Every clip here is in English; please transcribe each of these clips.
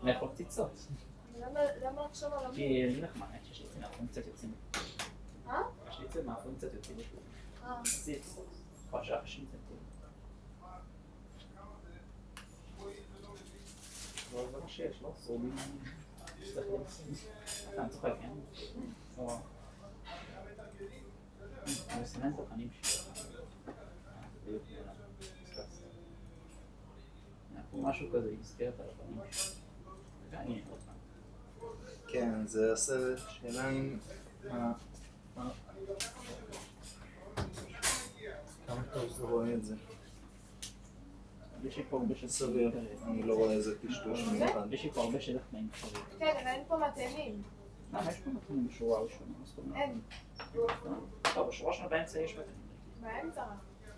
לאכול קציצות. למה לחשוב על המון? כי אני לך מה, שיש לי צמח, קצת יוצאים. יש לי צמח, קצת יוצאים. קציץ, חושב שני צמחים. זה מה שיש, לא? סומים. אתה צוחק, כן? אני מסמן את הפנים שלי. משהו כזה יזכרת על הפנים שלי. ואני עוד פעם. כן, זה יעשה שאלה אם... כמה טוב זה רואה את זה. יש לי פה הרבה של סביר, אני לא רואה איזה טשטוש מיוחד. יש לי פה הרבה של תנאים. כן, אבל אין פה מתאימים. למה? יש פה מתאימים בשורה הראשונה. אין. לא, בשורה הראשונה באמצע יש מתאימים. באמצע.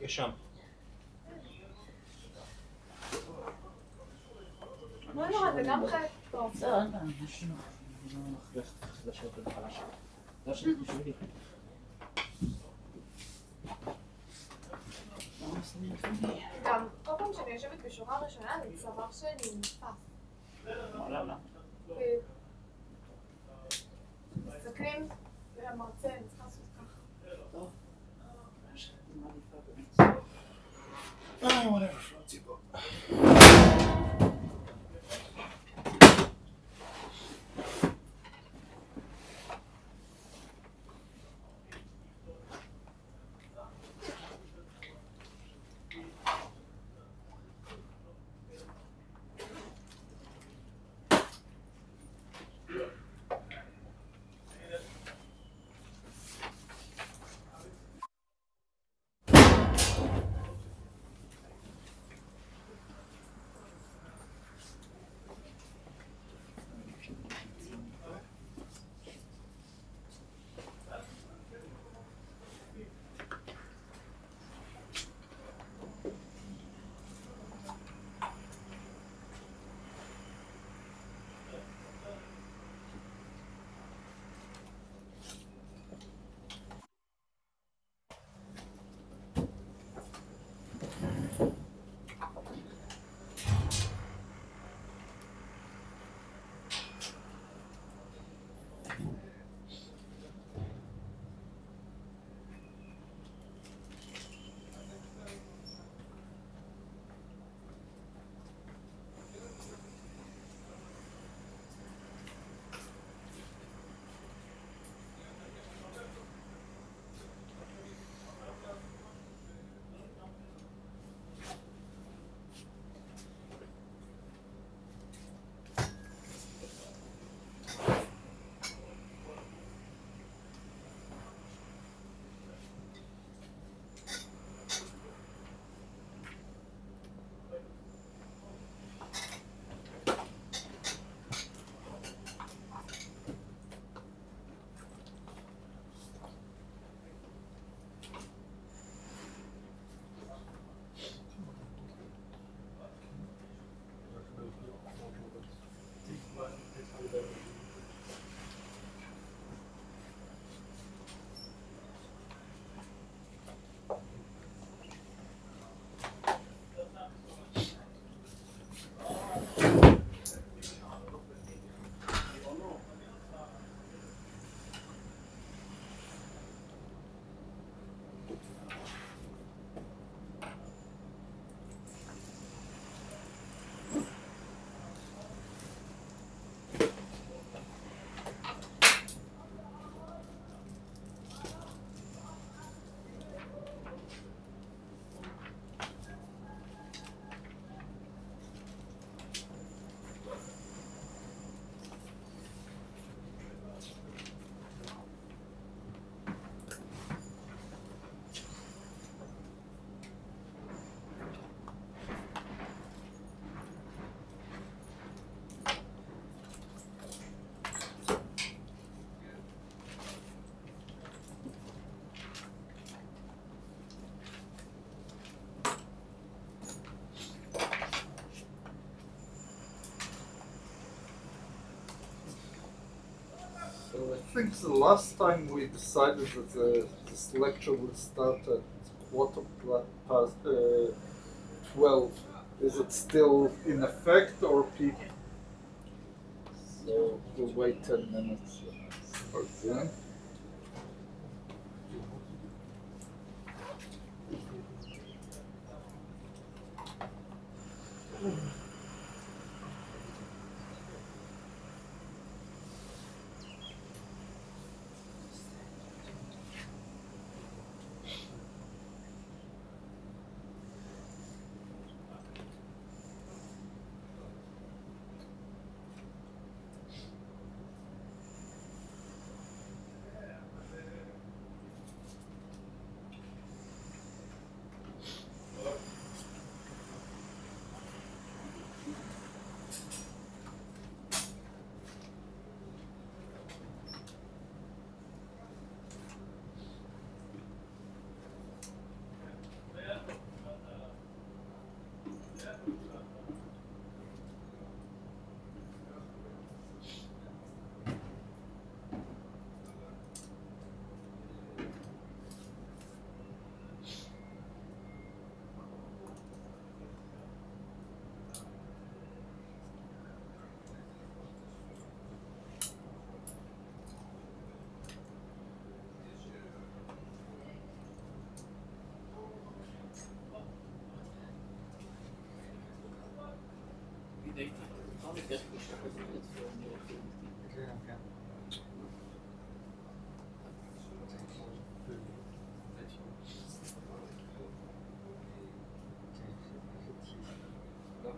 יש שם. לא נורא, זה גם חלק טוב. בסדר, אין בעיה, יש לנו. אני לא הולך לשבת במחלה שלי. זה לא שאני חושב לי. גם כל פעם שאני יושבת בשורה הראשונה, אני צוואר שלי נתפס. למה? מסתכלים, והמרצה, אני צריכה לעשות ככה. טוב. whatever floats your boat. So I think the last time we decided that this lecture will start at 12:15. Is it still in effect or people? So we'll wait 10 minutes for them.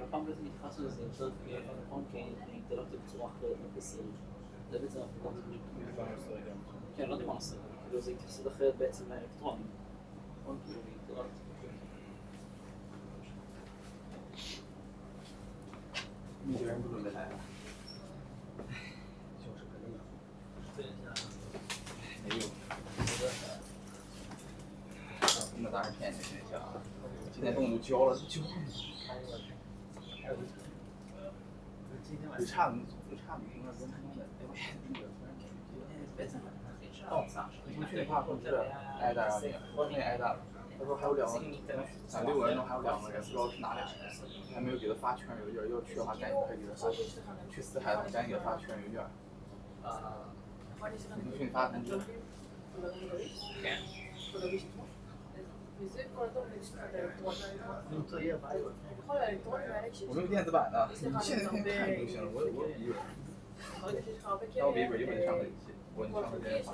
הפעם בעצם נתפסנו לזה יותר נכון, כי האינטראקציה בצורה אחרת בסרט. זה בעצם אנחנו כן, לא דיברנו סרט, כאילו זה התייחסות אחרת בעצם לאלקטרונים. נכון? כאילו אינטראקציה.那当然骗你学校，今天动物教了就。就差不多跟他们的你们去那块不是挨打让你，那挨打了。他说还有咱6个人中还有2个人不知道去哪里了，还没有给他发确认邮件，要去的话赶紧快给他发。去四海了，赶紧给他发确认邮件。你去发通知。我用电子版的，你现在可以看就行了。我笔本，那我笔本一本上个机器，我上个电话。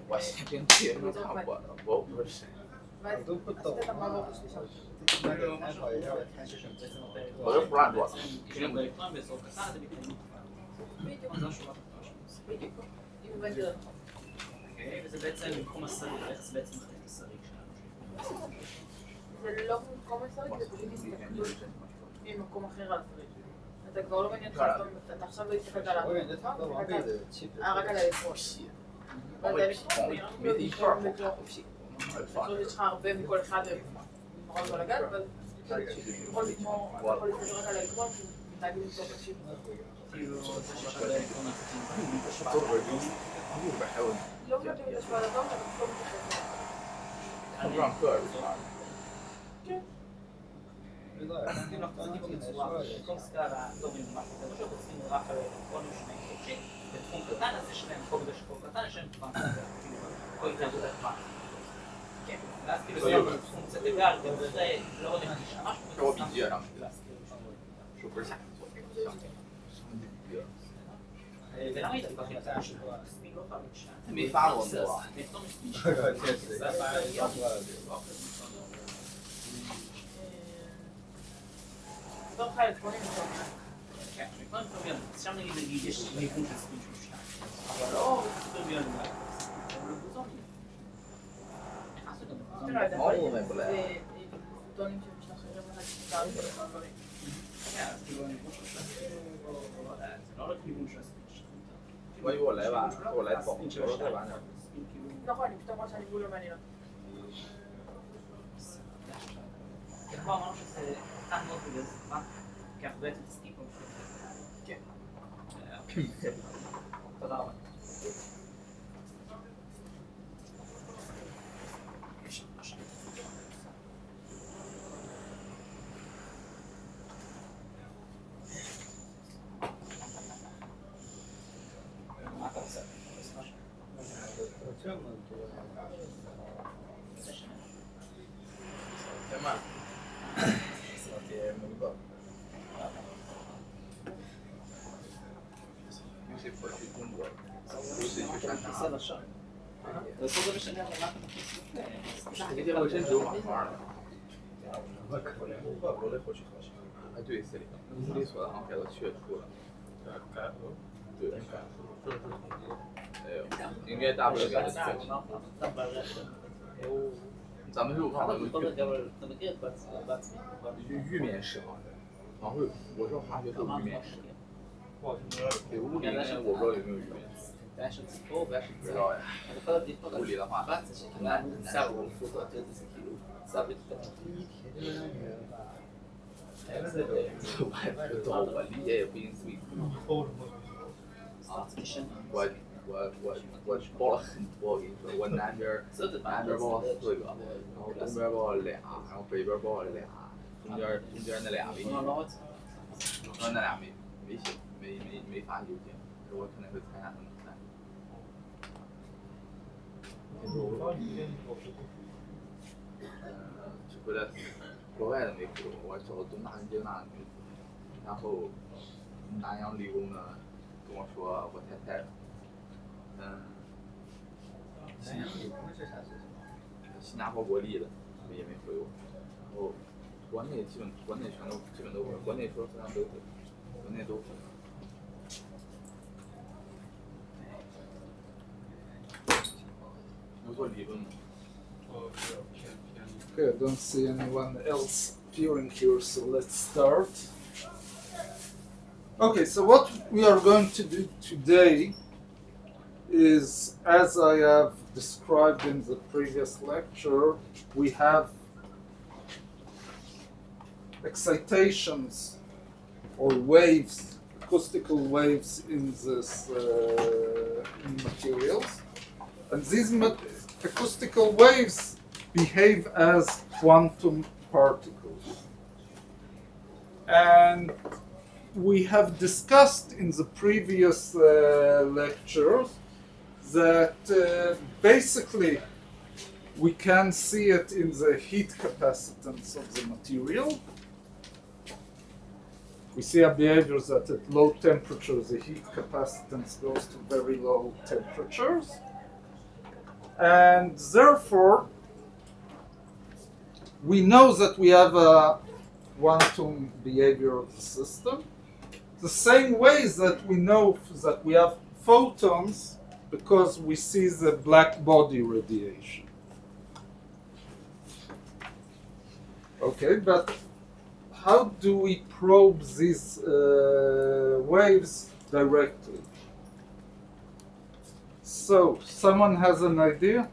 我先跟别人差不多的，我不是谁。我就不乱做，肯定不对。וזה בעצם במקום השריג, איך זה בעצם מחליט השריג שלנו? זה לא במקום השריג, זה פשוט הסתכלות ממקום אחר על השריג. אתה כבר לא מעניין לך, אתה עכשיו לא הסתכלת על רק על האלקטרון. ועל האלקטרון נראה לי בתור יש לך הרבה מכל אחד ומרון כל הגל, אבל אתה יכול להסתכל רק על האלקטרון, כי מתנהגים למצוא תקשיב. כאילו, זה שיש הרבה אלקטרון לא מתאים את השוואה לדום, אבל לא מתייחס. 他不让课是吧？ כן. אנחנו עובדים בצורה, כל סקאלה לא מלמד, זה לא שעושים רק על אלקטרונים שני חודשים, בתחום קטן אז יש להם חוק בשחור קטן, יש להם תפן כזה, כל התנהגות התפן. כן, ואז כאילו זה פונקציית אגל, וזה לא עוד נראה שם משהו, 这我笔记上是不是下做？ ולמה היית כל כך יצא שלו? ספיק לא פעם אישה. 没发过我。 בתור חי אלקטרונים זה אומר. כן, שם נגיד יש ניגון של ספיק של 2. אבל לא ספיק ביון נגד. אבל בוזונים. נכנסו גם בוזונים. מה הוא אומר בלעד? זה פוטונים שמשתחררים לך כתארים ולכל דברים. כן, אז כאילו הניגון של ספיק זה לא רק ניגון של ספיק. 我以为我来晚，我来早，我说再晚点。 נכון, אני פתאום רואה שהניגון לא מעניין אותי. כבר אמרנו שזה קטן מאוד בגלל זה זמן, כי אנחנו בעצם תסכים פה בשביל זה. כן. תודה רבה. תימן. מי שפה去中国不是去山上这些卫生只有马花的对斯里斯里索的航票都去出了对应该大不了给咱们是我看我们玉面师好像然后我说化学是玉面师对物理呢我不知道有没有玉面不知道呀物理的话我理解也不一定我报了很多，我跟你说，我南边报了4个，然后东边报了2，然后北边报了2，中间那俩没写，那俩没写，没发邮件，我可能会参加他们赛。就回来国外的没去过，我找东大跟京大的没去，然后南洋理工的跟我说我太菜了。新加坡国立的也没回过，然后国内基本都会，国内说虽然都会，国内都会。有做理论吗？ Okay, I don't see anyone else appearing here, so let's start. Okay, so what we are going to do today is, as I have described in the previous lecture, we have excitations or waves, acoustical waves in this in materials, and these acoustical waves behave as quantum particles. And we have discussed in the previous lectures that basically we can see it in the heat capacitance of the material. We see a behavior that at low temperatures the heat capacitance goes to very low temperatures. And therefore, we know that we have a quantum behavior of the system. The same ways that we know that we have photons because we see the black body radiation. Okay, but how do we probe these waves directly? So, someone has an idea?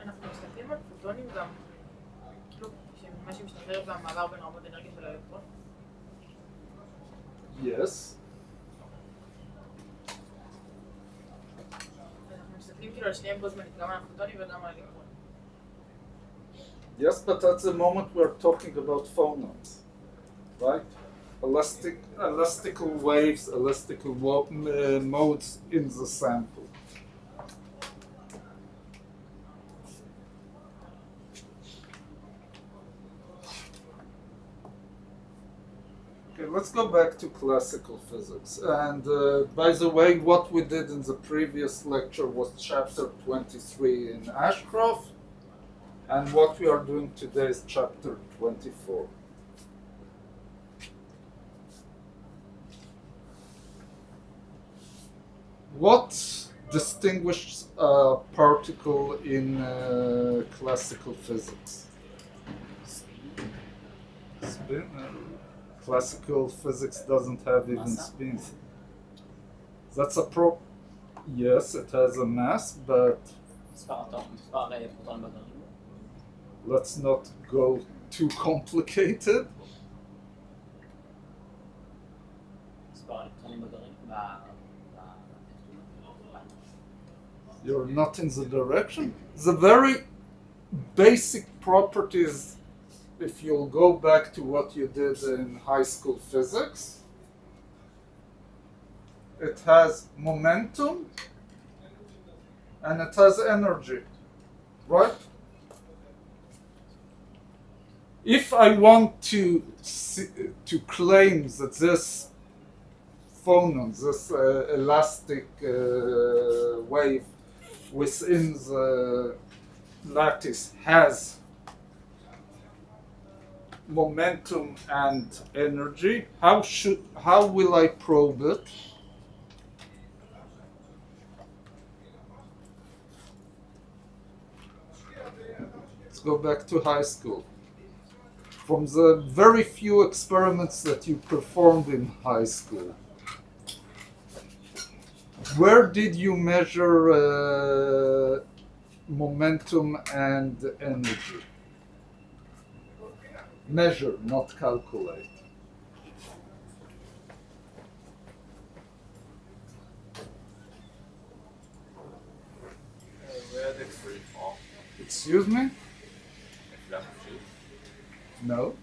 אנחנו מסתכלים על פוטונים גם, כאילו, מה שמשתחרר והמעבר בין רמות אנרגיה של האלקטרון? Yes. אנחנו מסתכלים כאילו על שניהם בו זמנית, גם על הפוטונים וגם על האלקטרון. Yes, but at the moment we're talking about phonons, right? Elastical waves, elastical modes in the sample. Okay, let's go back to classical physics. And by the way, what we did in the previous lecture was chapter 23 in Ashcroft. And what we are doing today is chapter 24. What distinguishes a particle in classical physics? Spin? Classical physics doesn't have even spins. That's a Yes, it has a mass, but let's not go too complicated. You're not in the direction. The very basic properties if you'll go back to what you did in high school physics, it has momentum and it has energy, right? If I want to claim that this phonon, this elastic wave within the lattice has momentum and energy, how will I probe it? Let's go back to high school. From the very few experiments that you performed in high school, where did you measure momentum and energy? Measure, not calculate. Where the free fall? Excuse me? No.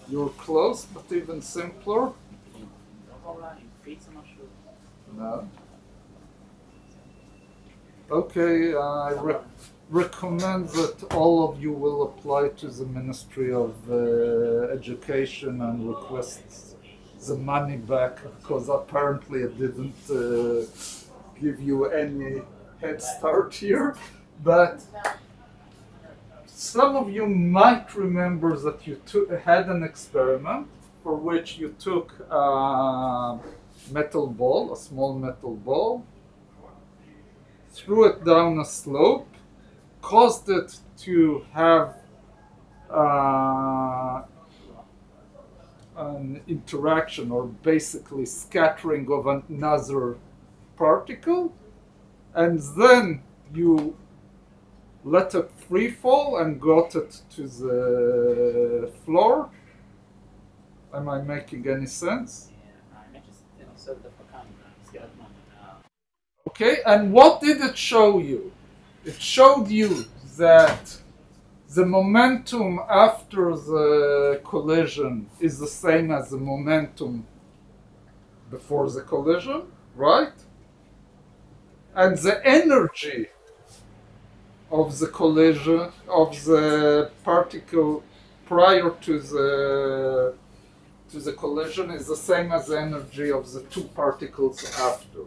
You're close, but even simpler. No. Okay, I recommend that all of you will apply to the Ministry of Education and request the money back, because apparently it didn't give you any head start here. But some of you might remember that you had an experiment for which you took a metal ball, a small metal ball, threw it down a slope, caused it to have an interaction, or basically scattering of another particle, and then you let it free fall and got it to the floor. Am I making any sense? Okay, and what did it show you? It showed you that the momentum after the collision is the same as the momentum before the collision, right? And the energy of the collision, of the particle prior to the collision, is the same as the energy of the two particles after.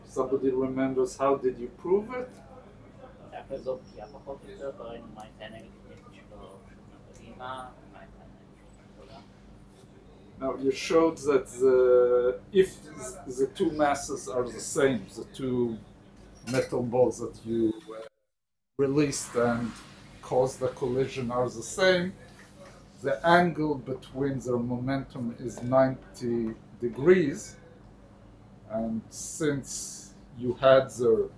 Somebody remembers how did you prove it? Now you showed that if the two masses are the same, the two metal balls that you released and caused the collision are the same, the angle between their momentum is 90 degrees. And since you had the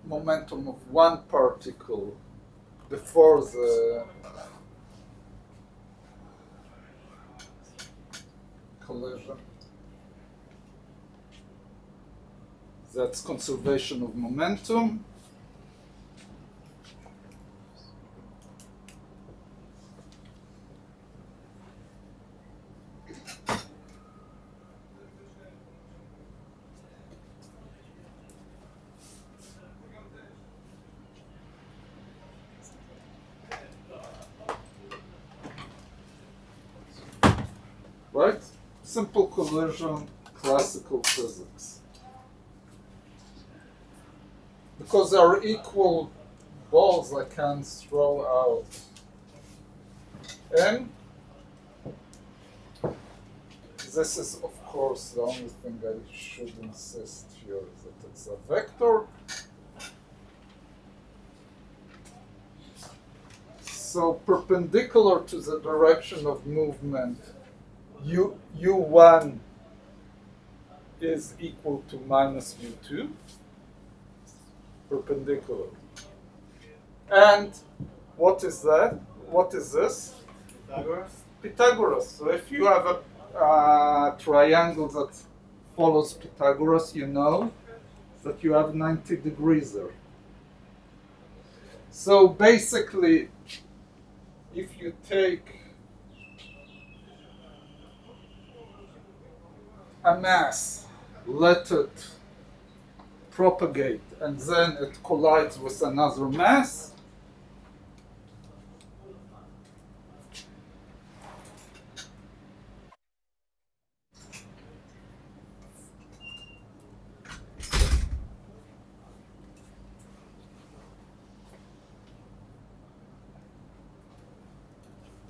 momentum of one particle before the collision, that's conservation of momentum. Right? Simple collision, classical physics. Because there are equal balls I can throw out. And this is, of course, the only thing I should insist here, that it's a vector. So perpendicular to the direction of movement, U1 is equal to minus U2, perpendicular. And what is that? What is this? Pythagoras. So if you have a triangle that follows Pythagoras, you know that you have 90 degrees there. So basically, if you take a mass, let it propagate, and then it collides with another mass,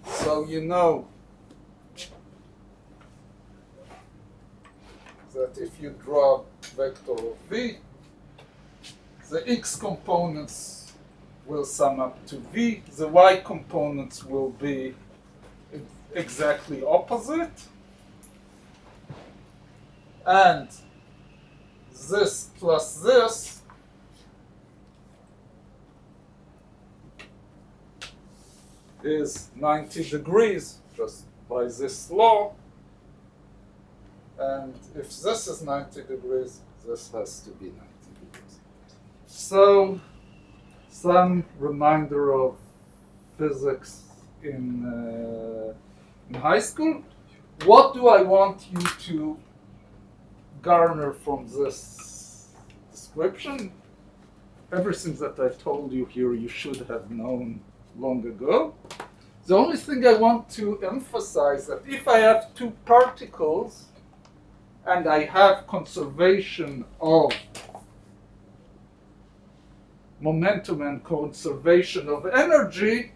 so you know that if you draw vector of v, the x components will sum up to v, the y components will be exactly opposite, and this plus this is 90 degrees just by this law. And if this is 90 degrees, this has to be 90 degrees. So, some reminder of physics in high school. What do I want you to garner from this description? Everything that I told you here you should have known long ago. The only thing I want to emphasize that if I have two particles and I have conservation of momentum and conservation of energy,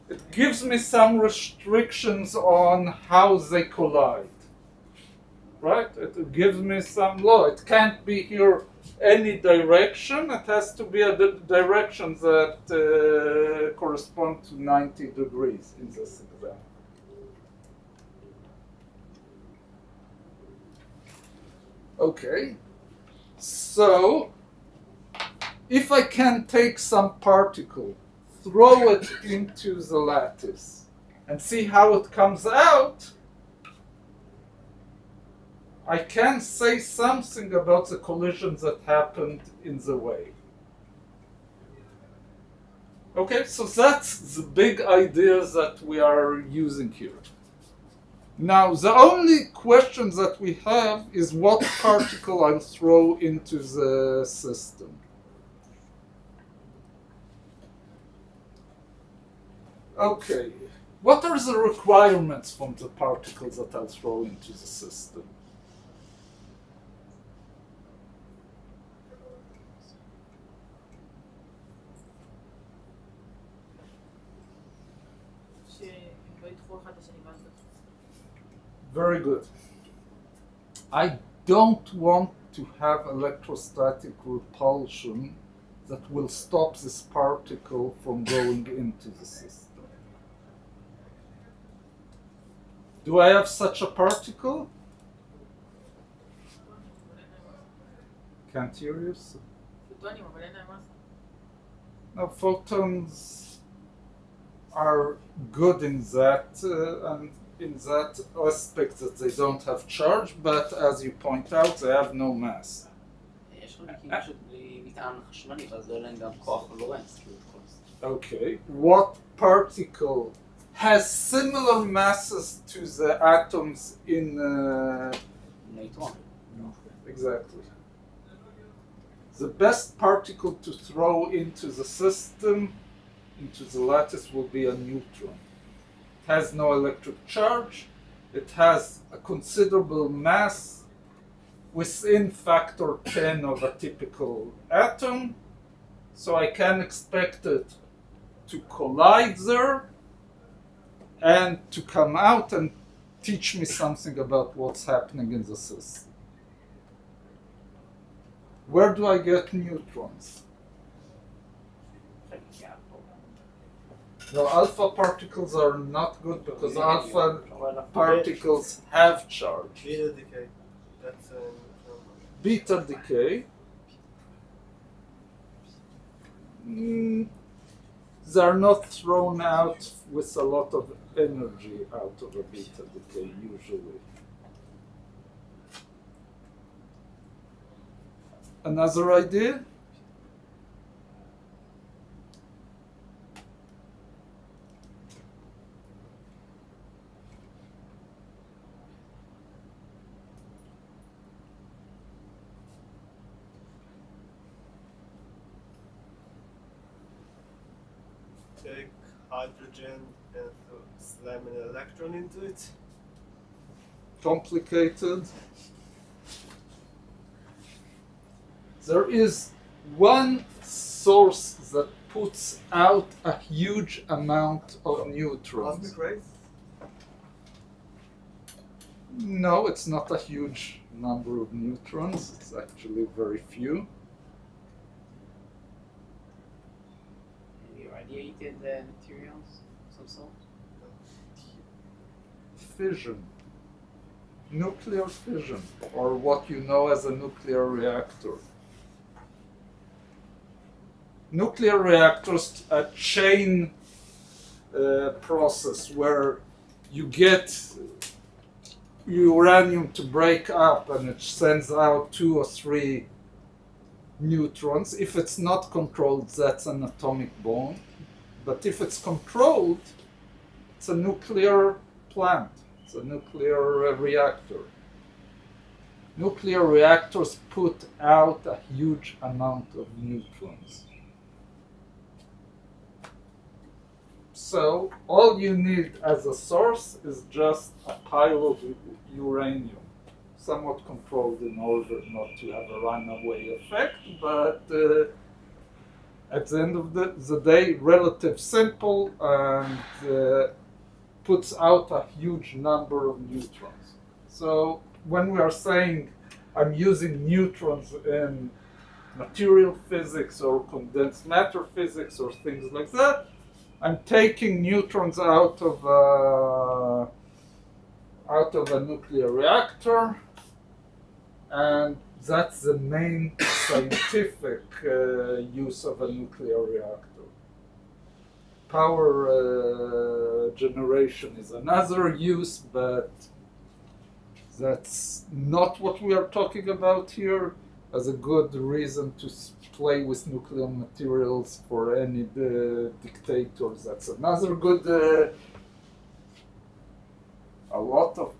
it gives me some restrictions on how they collide. Right? It gives me some law. It can't be here any direction. It has to be a direction that correspond to 90 degrees in this example. Okay, so if I can take some particle, throw it into the lattice, and see how it comes out, I can say something about the collisions that happened in the wave. Okay, so that's the big idea that we are using here. Now, the only question that we have is what particle I'll throw into the system. Okay, what are the requirements from the particles that I'll throw into the system? Very good. I don't want to have electrostatic repulsion that will stop this particle from going into the system. Do I have such a particle? Can't hear you. No, photons are good in that aspect that they don't have charge, but as you point out, they have no mass. Okay, what particle has similar masses to the atoms in neutron? Exactly. The best particle to throw into the system, into the lattice, will be a neutron. It has no electric charge. It has a considerable mass within factor 10 of a typical atom. So I can expect it to collide there and to come out and teach me something about what's happening in the system. Where do I get neutrons? No, alpha particles are not good because alpha particles have charge. Beta decay. That's Beta decay. they are not thrown out with a lot of energy out of a beta decay usually. Another idea? Take hydrogen and slam an electron into it. Complicated. There is one source that puts out a huge amount of neutrons. Cosmic rays? No, it's not a huge number of neutrons. It's actually very few. Irradiated materials, some sort. Fission. Nuclear fission, or what you know as a nuclear reactor. Nuclear reactors, a chain process where you get uranium to break up and it sends out 2 or 3 neutrons. If it's not controlled, that's an atomic bomb. But if it's controlled, it's a nuclear plant. It's a nuclear reactor. Nuclear reactors put out a huge amount of neutrons. So all you need as a source is just a pile of uranium, somewhat controlled in order not to have a runaway effect, but at the end of the day, relative simple and puts out a huge number of neutrons. So when we are saying I'm using neutrons in material physics or condensed matter physics or things like that, I'm taking neutrons out of a nuclear reactor, and that's the main scientific use of a nuclear reactor. Power generation is another use, but that's not what we are talking about here as a good reason to play with nuclear materials for any dictators. That's another good. A lot of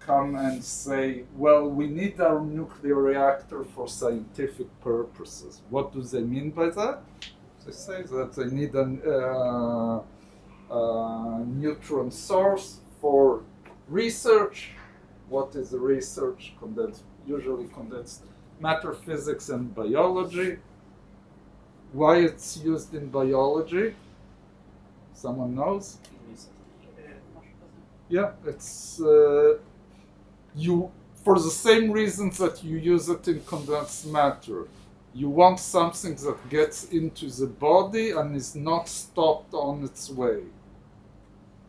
come and say, well, we need our nuclear reactor for scientific purposes. What do they mean by that? They say that they need a neutron source for research. What is the research? Usually condensed matter physics and biology. Why it's used in biology? Someone knows? Yeah, it's for the same reasons that you use it in condensed matter. You want something that gets into the body and is not stopped on its way.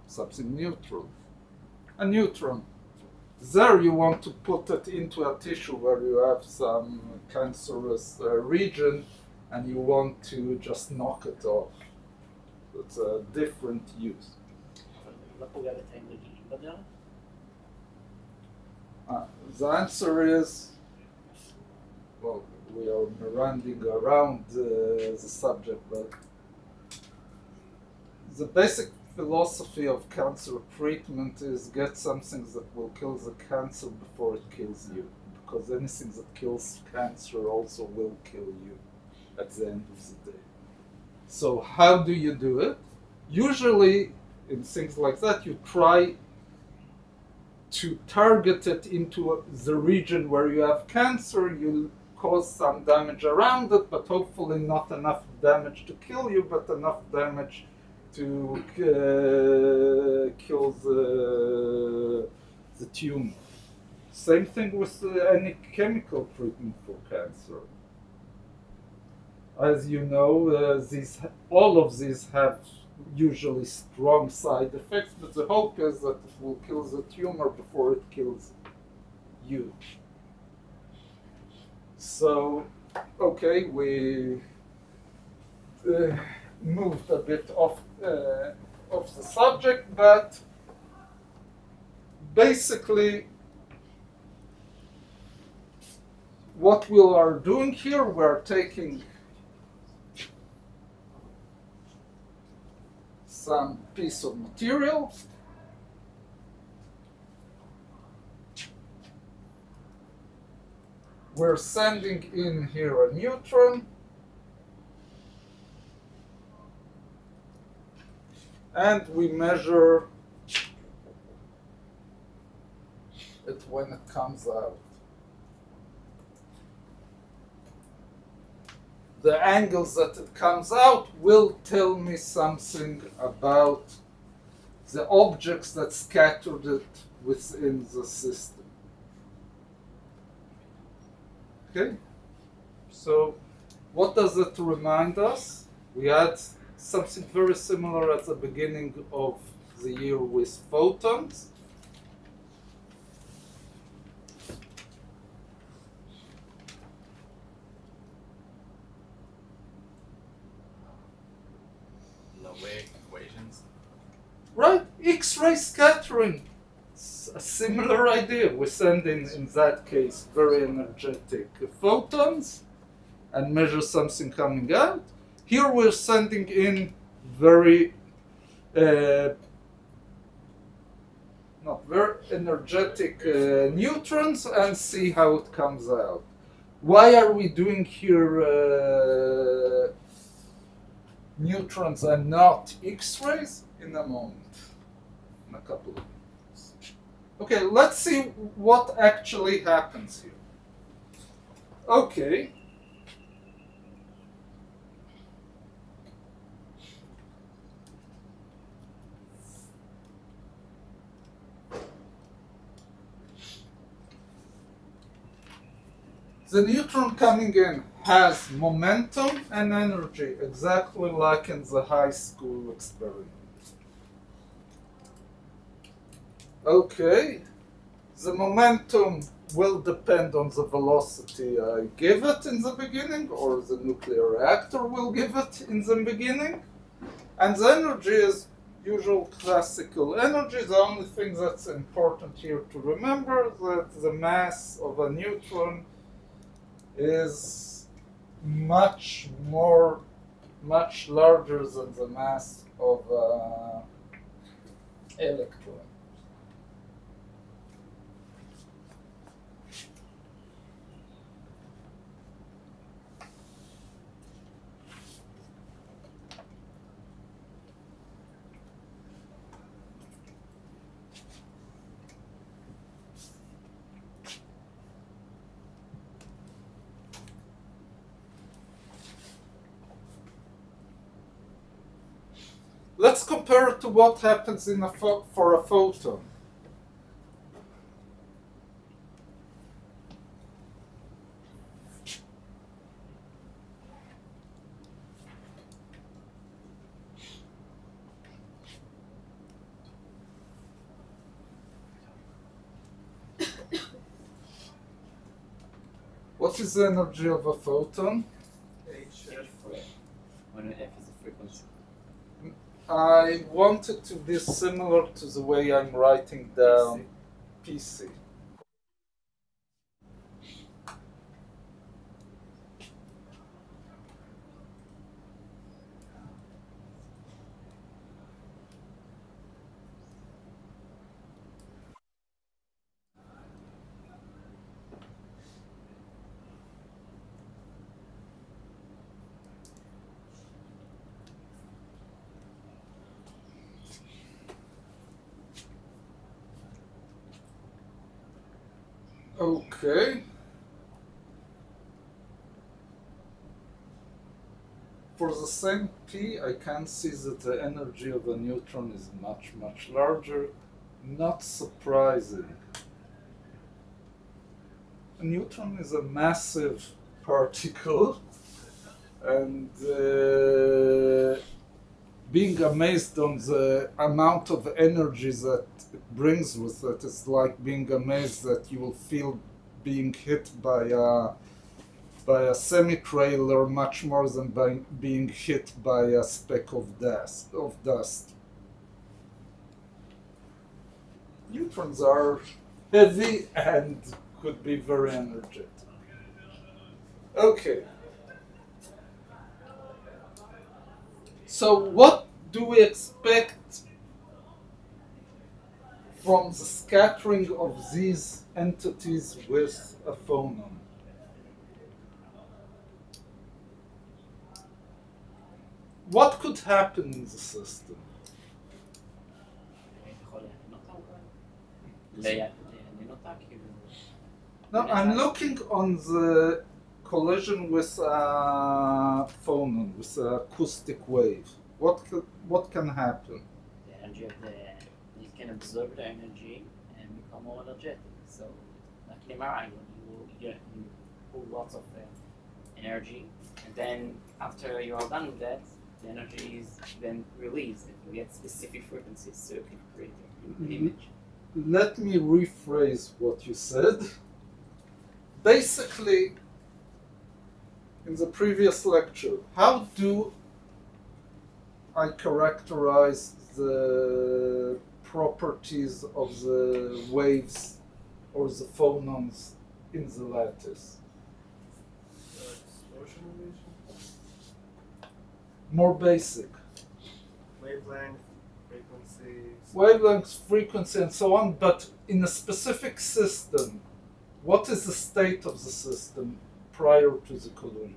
Something neutral. A neutron. There you want to put it into a tissue where you have some cancerous region and you want to just knock it off. It's a different use. The answer is, well, we are meandering around the subject, but the basic philosophy of cancer treatment is get something that will kill the cancer before it kills you, because anything that kills cancer also will kill you at the end of the day. So how do you do it? Usually in things like that, you try to target it into the region where you have cancer. You cause some damage around it, but hopefully not enough damage to kill you, but enough damage to kill the tumor. Same thing with any chemical treatment for cancer. As you know, all of these have usually strong side effects, but the hope is that it will kill the tumor before it kills you. So, okay, moved a bit off the subject, but basically what we are doing here, we're taking some piece of material, we're sending in here a neutron, and we measure it when it comes out. The angles that it comes out will tell me something about the objects that scattered it within the system. Okay, so what does it remind us? We had something very similar at the beginning of the year with photons. Equations. Right, X-ray scattering. It's a similar idea. We send in that case, very energetic photons and measure something coming out. Here we're sending in very, not very energetic neutrons and see how it comes out. Why are we doing here neutrons and not X-rays? In a moment, in a couple of minutes. Okay, let's see what actually happens here. Okay. The neutron coming in has momentum and energy, exactly like in the high school experiment. Okay, the momentum will depend on the velocity I give it in the beginning, or the nuclear reactor will give it in the beginning. And the energy is usual classical energy. The only thing that's important here to remember is that the mass of a neutron is much larger than the mass of an electron. Let's compare it to what happens in for a photon. What is the energy of a photon? When F is the frequency. I want it to be similar to the way I'm writing down PC. Okay. For the same P, I can see that the energy of a neutron is much, much larger. Not surprising. A neutron is a massive particle, and being amazed on the amount of energy that it brings with it is like being amazed that you will feel being hit by by a semi-trailer much more than by being hit by a speck of dust. Neutrons are heavy and could be very energetic. Okay. So what do we expect from the scattering of these entities with a phonon? What could happen in the system? No, I'm looking on the collision with a phonon, with an acoustic wave. What can happen? The energy of it can absorb the energy and become more energetic. So, like in MRI, you pull lots of energy, and then after you are done with that, the energy is then released, and you get specific frequencies, so you can create an image. Let me rephrase what you said. Basically, in the previous lecture, how do I characterize the properties of the waves or the phonons in the lattice? Distortion relation. More basic. Wavelength, frequency. Wavelength, frequency, and so on, but in a specific system, what is the state of the system prior to the collision?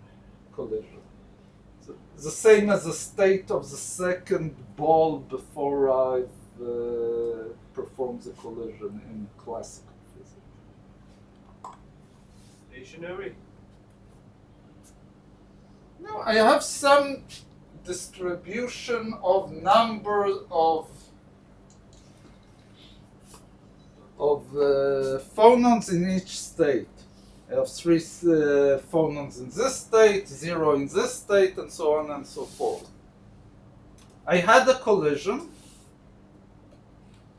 So the same as the state of the second ball before I've performed the collision in classical physics. Stationary. No, I have some distribution of numbers of phonons in each state. I have 3 phonons in this state, 0 in this state, and so on and so forth. I had a collision.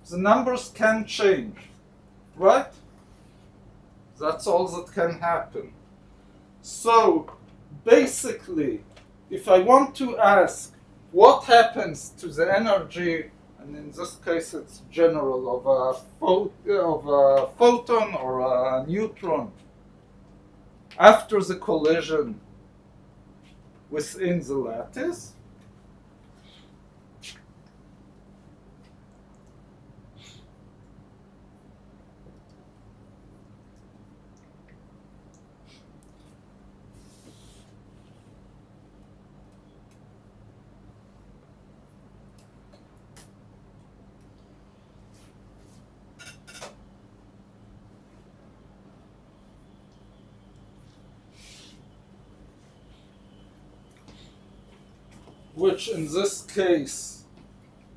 The numbers can change, right? That's all that can happen. So, basically, if I want to ask what happens to the energy, and in this case it's general, of a photon or a neutron after the collision within the lattice, which in this case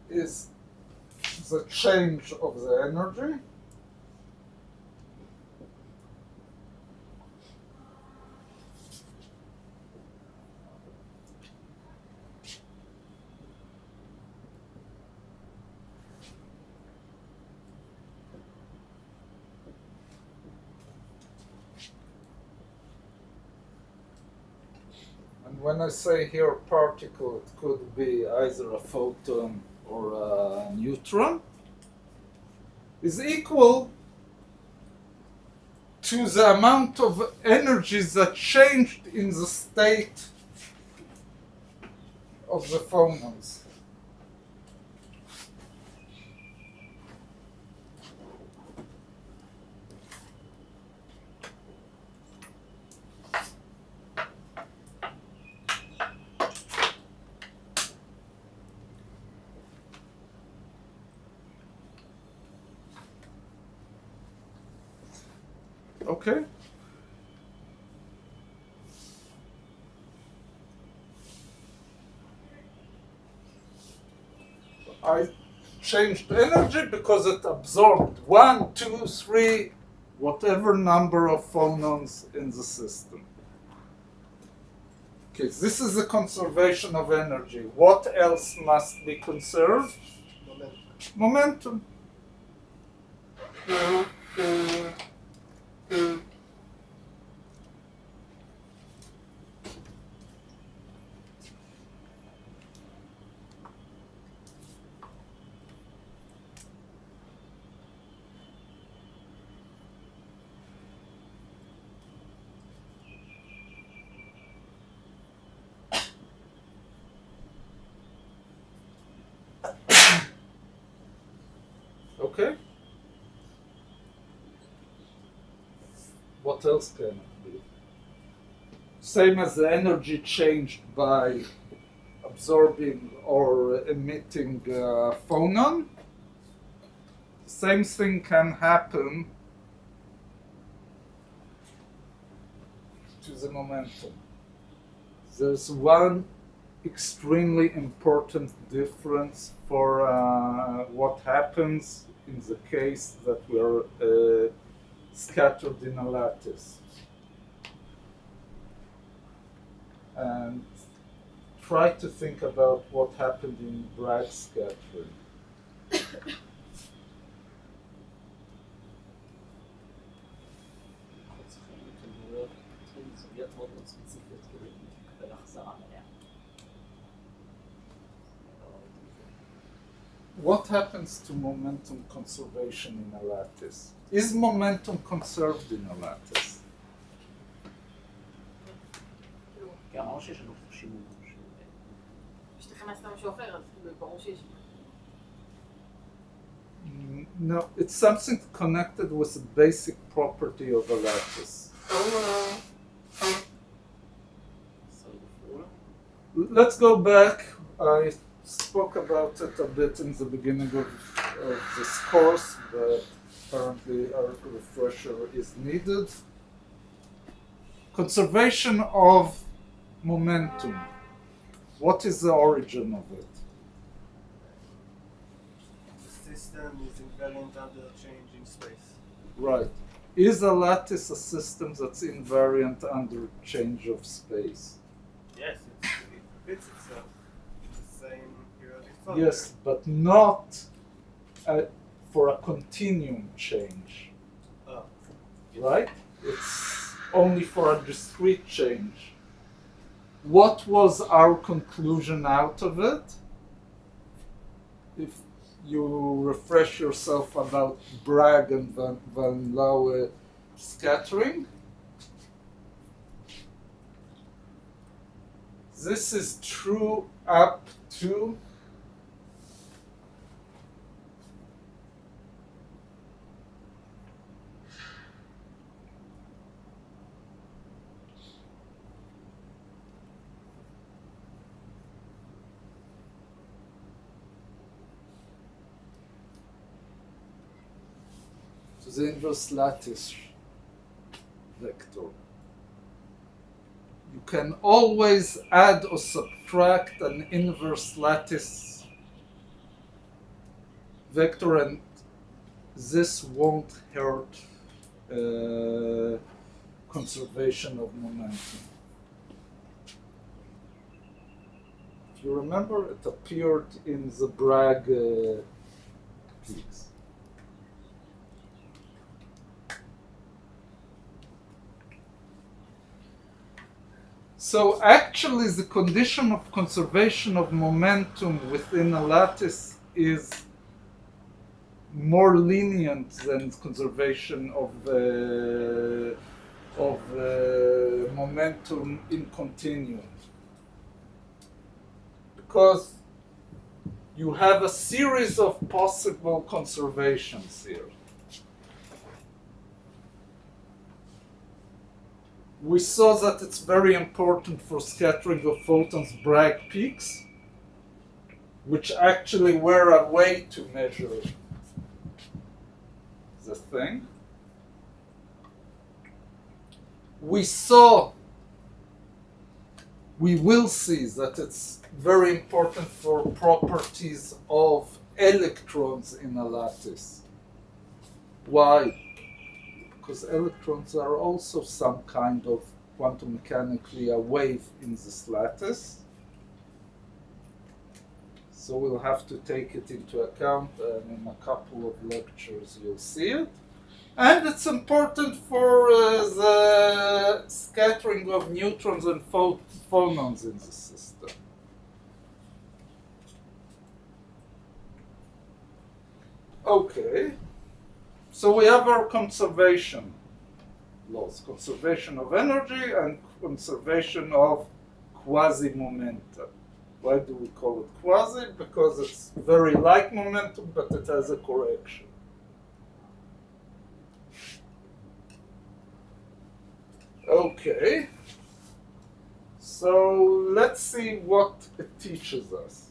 is the change of the energy. When I say here particle, it could be either a photon or a neutron, is equal to the amount of energy that changed in the state of the phonons. Okay. I changed energy because it absorbed 1, 2, 3, whatever number of phonons in the system. Okay, this is the conservation of energy. What else must be conserved? Momentum. Okay? What else can it be? Same as the energy changed by absorbing or emitting phonon. Same thing can happen to the momentum. There's one extremely important difference for what happens in the case that we are scattered in a lattice. And try to think about what happened in Bragg scattering. What happens to momentum conservation in a lattice? Is momentum conserved in a lattice? אמרנו שיש לנו שימור. כשתכנס למשהו אחר, אז ברור שיש. No, it's something connected with the basic property of a lattice. Let's go back. I spoke about it a bit in the beginning of this course, but apparently a refresher is needed. Conservation of momentum. What is the origin of it? The system is invariant under change in space. Right. Is a lattice a system that's invariant under change of space? Yes, it fits itself in the same periodic function. Yes, but not for a continuum change. Oh. Right? It's only for a discrete change. What was our conclusion out of it? If you refresh yourself about Bragg and Van Laue scattering, this is true up to the inverse lattice vector. You can always add or subtract an inverse lattice vector, and this won't hurt conservation of momentum. If you remember, it appeared in the Bragg peaks. So actually the condition of conservation of momentum within a lattice is more lenient than conservation of momentum in continuum, because you have a series of possible conservations here. We saw that it's very important for scattering of photons Bragg peaks, which actually were a way to measure the thing. We will see that it's very important for properties of electrons in a lattice. Why? Because electrons are also some kind of quantum mechanically a wave in this lattice. So we'll have to take it into account, and in a couple of lectures you'll see it. And it's important for the scattering of neutrons and phonons in the system. Okay. So we have our conservation laws, conservation of energy and conservation of quasi-momentum. Why do we call it quasi? Because it's very like momentum, but it has a correction. Okay. So let's see what it teaches us.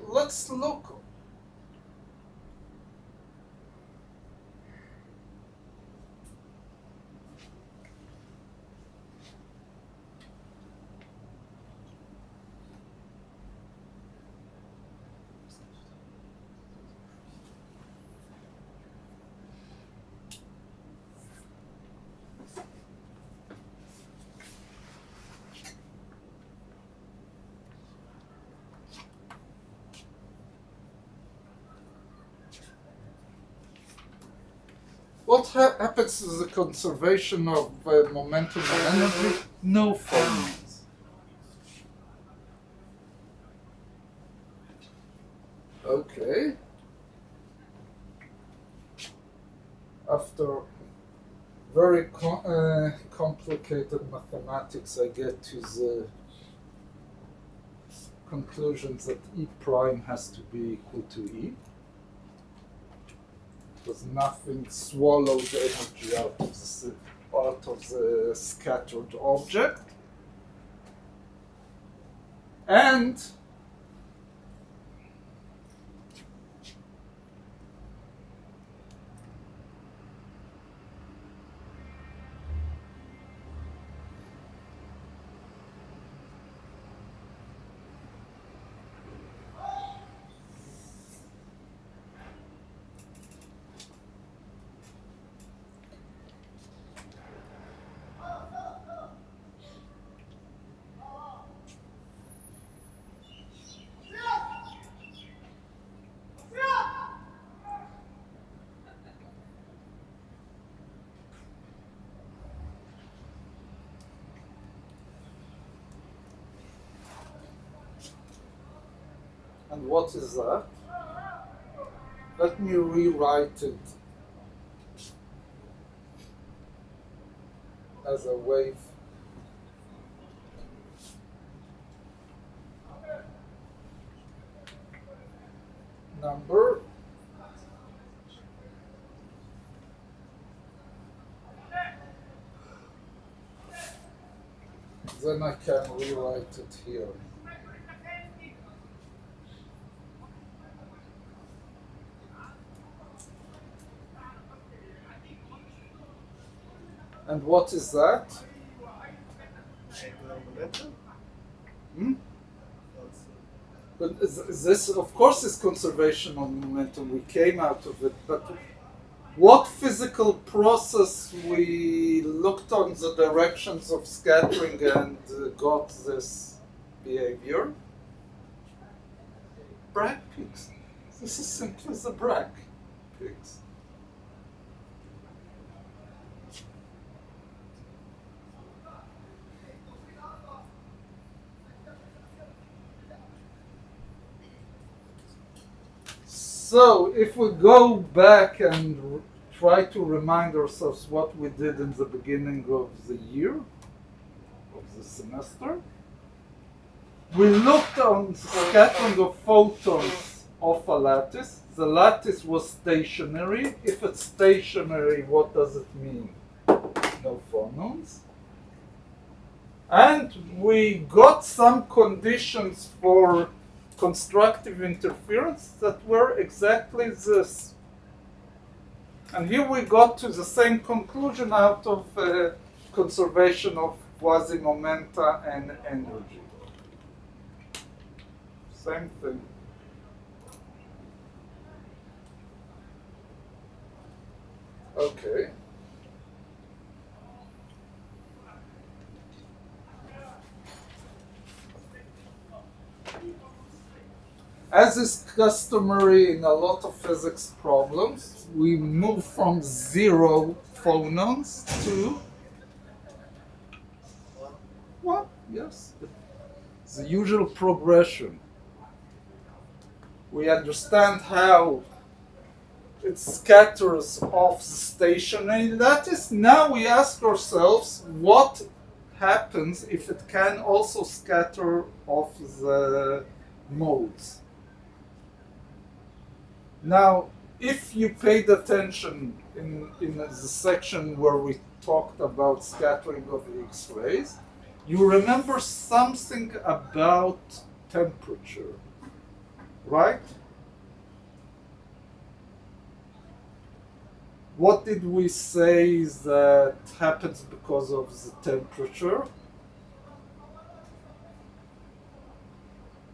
Let's look. What happens to the conservation of momentum and energy? No phonons. Okay. After very complicated mathematics, I get to the conclusion that E prime has to be equal to E. Because nothing swallowed energy out of the scattered object. And what is that? Let me rewrite it as a wave. Number. Then I can rewrite it here. And what is that? Hmm? But this, of course, is conservation of momentum. We came out of it, but what physical process we looked on the directions of scattering and got this behavior? Bragg peaks. This is simply the Bragg peaks. So if we go back and try to remind ourselves what we did in the beginning of the year, of the semester, we looked on scattering of photons off a lattice. The lattice was stationary. If it's stationary, what does it mean? No phonons. And we got some conditions for constructive interference that were exactly this. And here we got to the same conclusion out of conservation of quasi-momenta and energy. Same thing. Okay. As is customary in a lot of physics problems, we move from 0 phonons to 1. Yes, the usual progression. We understand how it scatters off the stationary lattice. Now we ask ourselves what happens if it can also scatter off the modes. Now, if you paid attention in the section where we talked about scattering of X-rays, you remember something about temperature, right? What did we say that happens because of the temperature?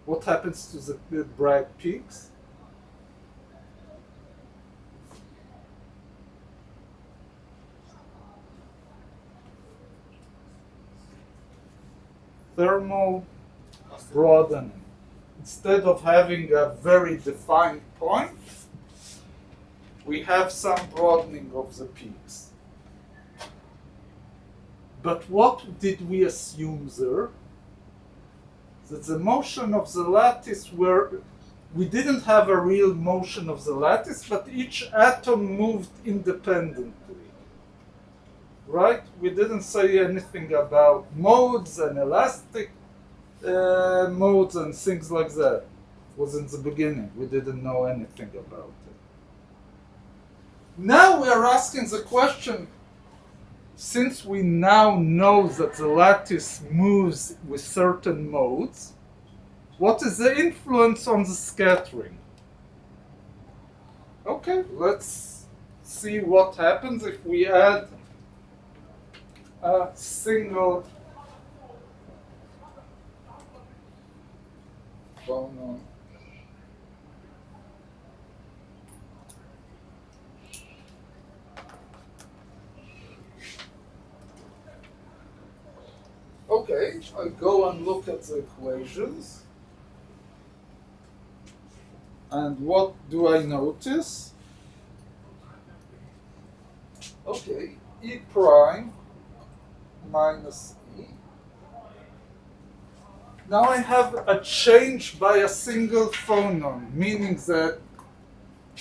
What happens to the bright peaks? Thermal broadening. Instead of having a very defined point, we have some broadening of the peaks. But what did we assume there? That the motion of the lattice we didn't have a real motion of the lattice, but each atom moved independently. Right? We didn't say anything about modes and elastic modes and things like that. It was in the beginning. We didn't know anything about it. Now we are asking the question, since we now know that the lattice moves with certain modes, what is the influence on the scattering? Okay, let's see what happens if we add a single phonon. Okay, I go and look at the equations. And what do I notice? Okay, E prime minus E. Now I have a change by a single phonon, meaning that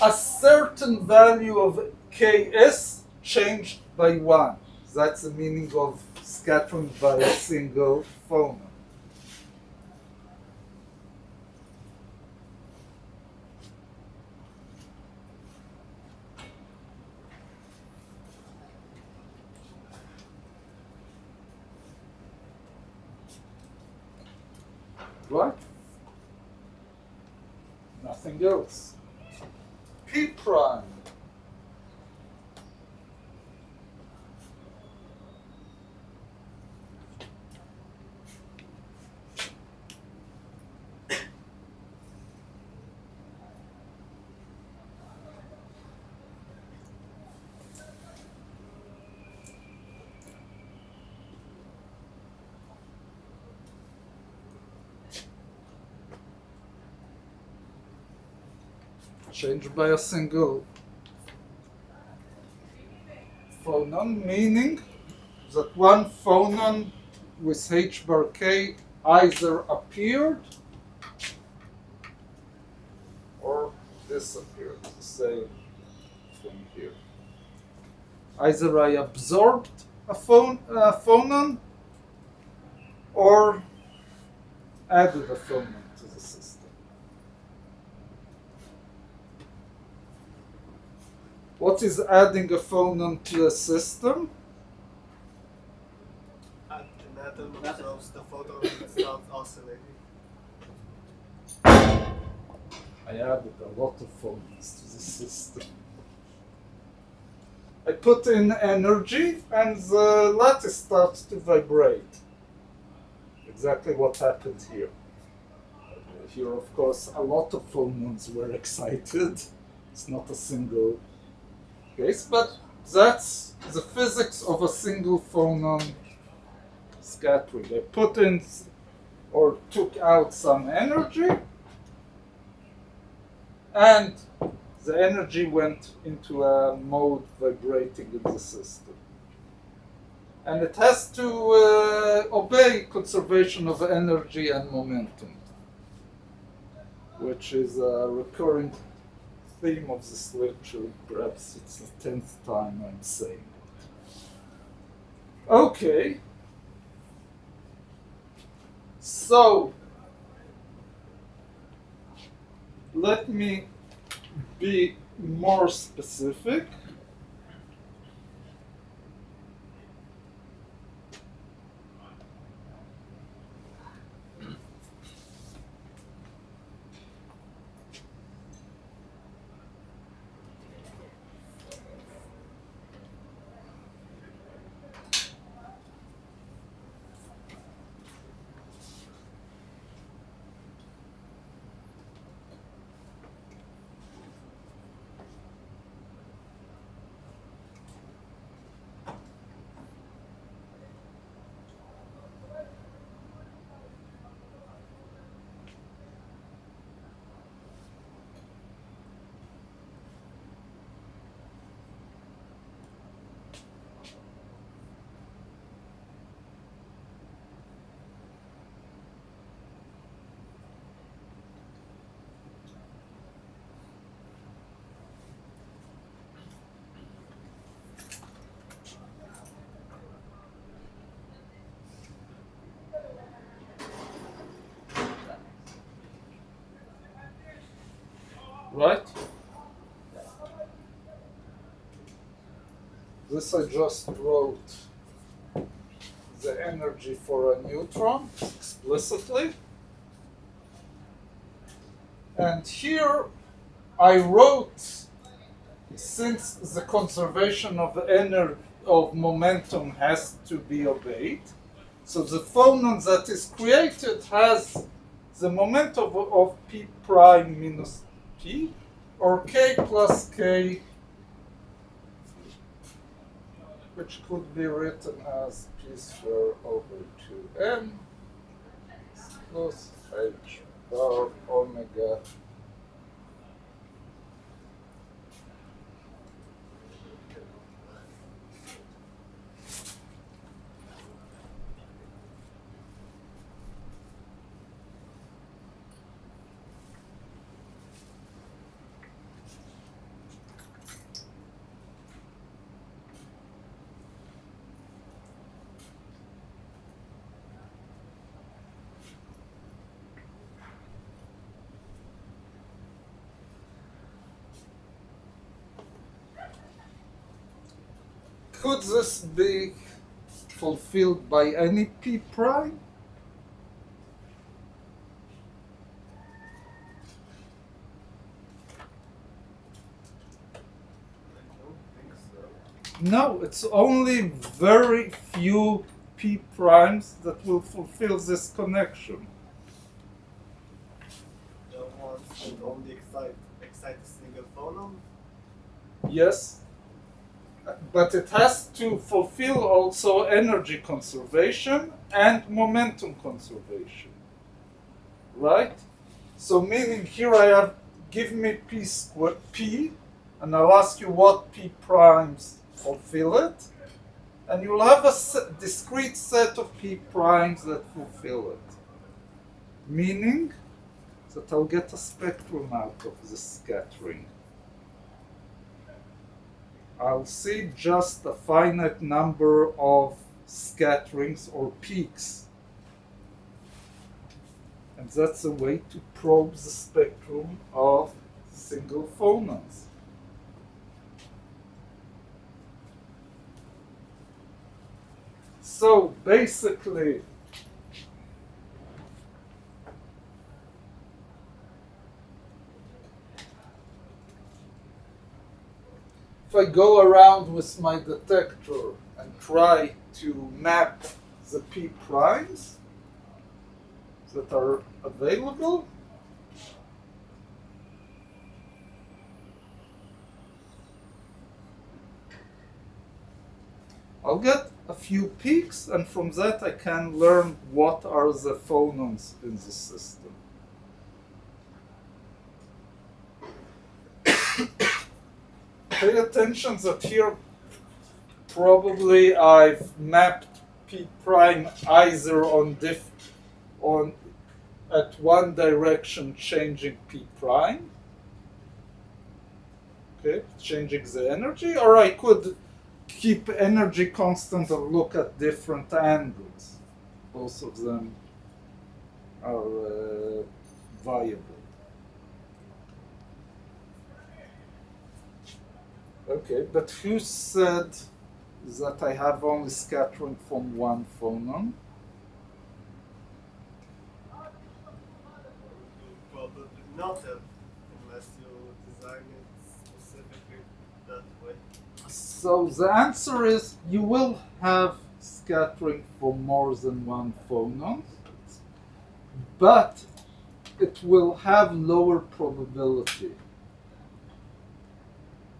a certain value of Ks changed by 1. That's the meaning of scattering by a single phonon. Right? Nothing else. P prime. Changed by a single phonon, meaning that one phonon with h bar k either appeared or disappeared. The same thing here. Either I absorbed a phonon or added a phonon to the system. What is adding a phonon to a system? An atom absorbs the photon and starts oscillating. I added a lot of phonons to the system. I put in energy and the lattice starts to vibrate. Exactly what happened here. Here, of course, a lot of phonons were excited. It's not a single case, but that's the physics of a single phonon scattering. I put in or took out some energy, and the energy went into a mode vibrating in the system. And it has to obey conservation of energy and momentum, which is a recurring theme of this lecture. Perhaps it's the 10th time I'm saying it. Okay. So, let me be more specific. Right? This I just wrote the energy for a neutron explicitly. And here I wrote, since the conservation of energy of momentum has to be obeyed, so the phonon that is created has the momentum of p prime minus p, or k plus k, which could be written as p squared over 2m plus h bar omega Could this be fulfilled by any p prime? No, it's only very few p primes that will fulfill this connection. The ones that only excite a single phonon? Yes, but it has to fulfill also energy conservation and momentum conservation, right? So meaning here I have, give me p squared p, and I'll ask you what p primes fulfill it, and you'll have a discrete set of p primes that fulfill it, meaning that I'll get a spectrum out of this scattering. I'll see just a finite number of scatterings or peaks. And that's a way to probe the spectrum of single phonons. So basically, if I go around with my detector and try to map the p primes that are available, I'll get a few peaks, and from that I can learn what are the phonons in the system. Pay attention that here probably I've mapped P prime either on at one direction changing P prime, okay, changing the energy, or I could keep energy constant and look at different angles. Both of them are viable. Okay, but who said that I have only scattering from one phonon? Probably not have, unless you design it specifically that way. So the answer is you will have scattering for more than one phonon, but it will have lower probability.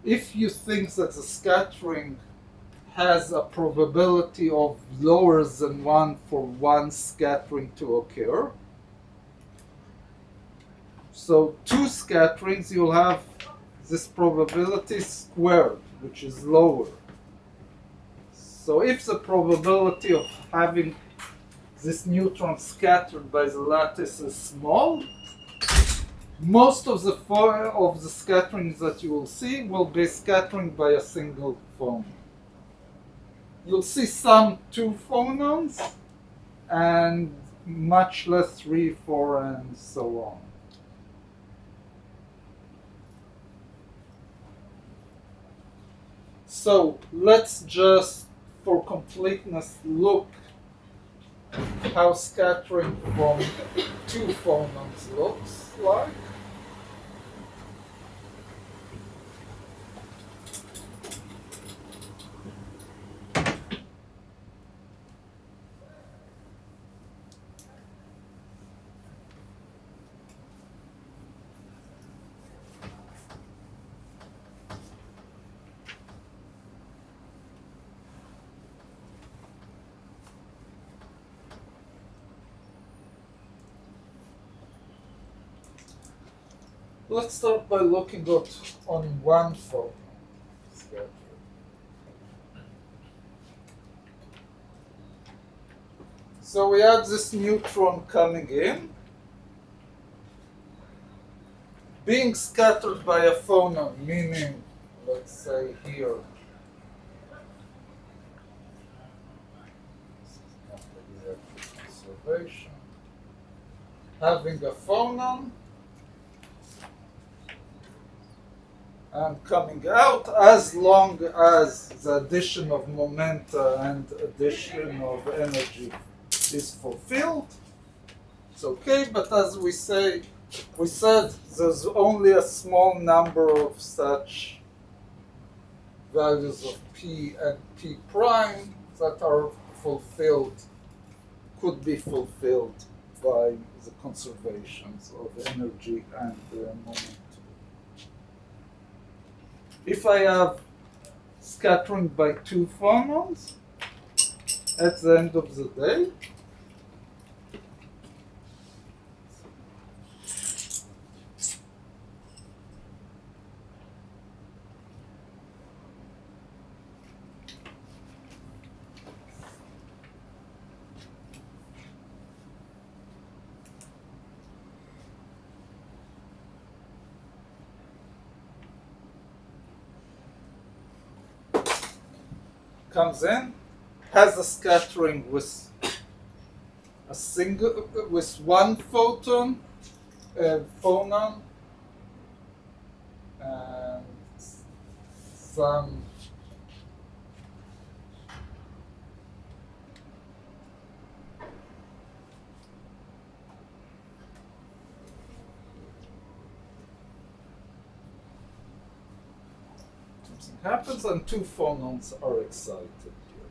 If you think that the scattering has a probability of lower than 1 for one scattering to occur, so two scatterings, you'll have this probability squared, which is lower. So if the probability of having this neutron scattered by the lattice is small, most of the scatterings that you will see will be scattering by a single phonon. You'll see some 2 phonons and much less 3, 4, and so on. So let's just, for completeness, look how scattering from 2 phonons looks like. Let's start by looking at on one photon scattering. So we have this neutron coming in, being scattered by a phonon, meaning, let's say here, conservation, having a phonon, and coming out, as long as the addition of momenta and addition of energy is fulfilled, it's okay. But as we said there's only a small number of such values of P and P prime that are fulfilled, could be fulfilled by the conservations of energy and momentum. If I have scattering by 2 phonons at the end of the day, comes in, has a scattering with one photon, phonon, and some happens, and 2 phonons are excited here.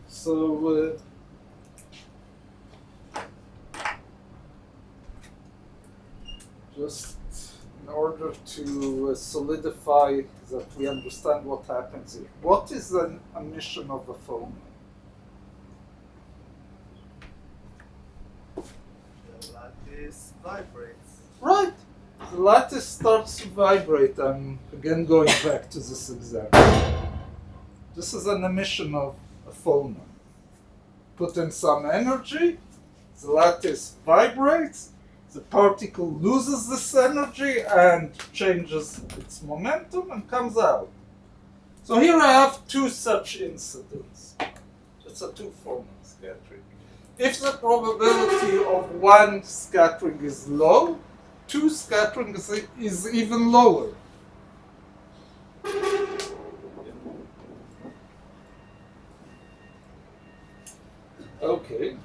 So just in order to solidify that we understand what happens here, what is the emission of a phonon? The lattice vibrates. Right. the lattice starts to vibrate. I'm again going back to this example. This is an emission of a phonon. Put in some energy, the lattice vibrates, the particle loses this energy and changes its momentum and comes out. So here I have two such incidents. It's a two-phonon scattering. If the probability of one scattering is low, two scattering is even lower. Okay.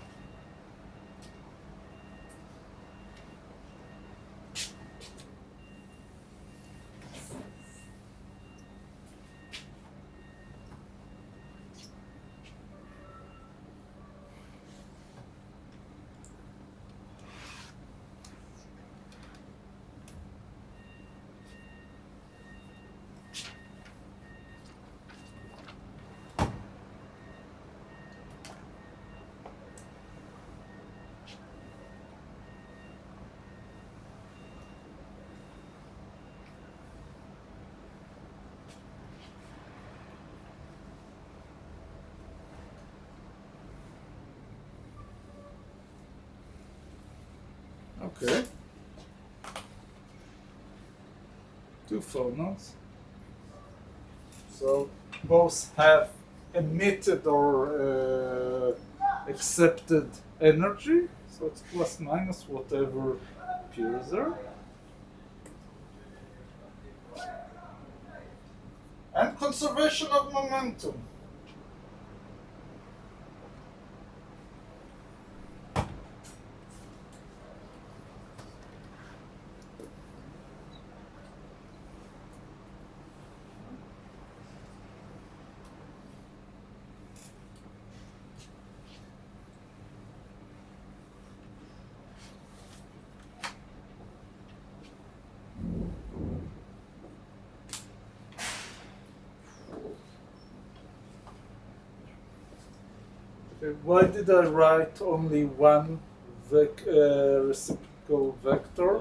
Okay. Two phonons. So both have emitted or accepted energy. So it's plus minus whatever appears there. And conservation of momentum. Why did I write only one reciprocal vector?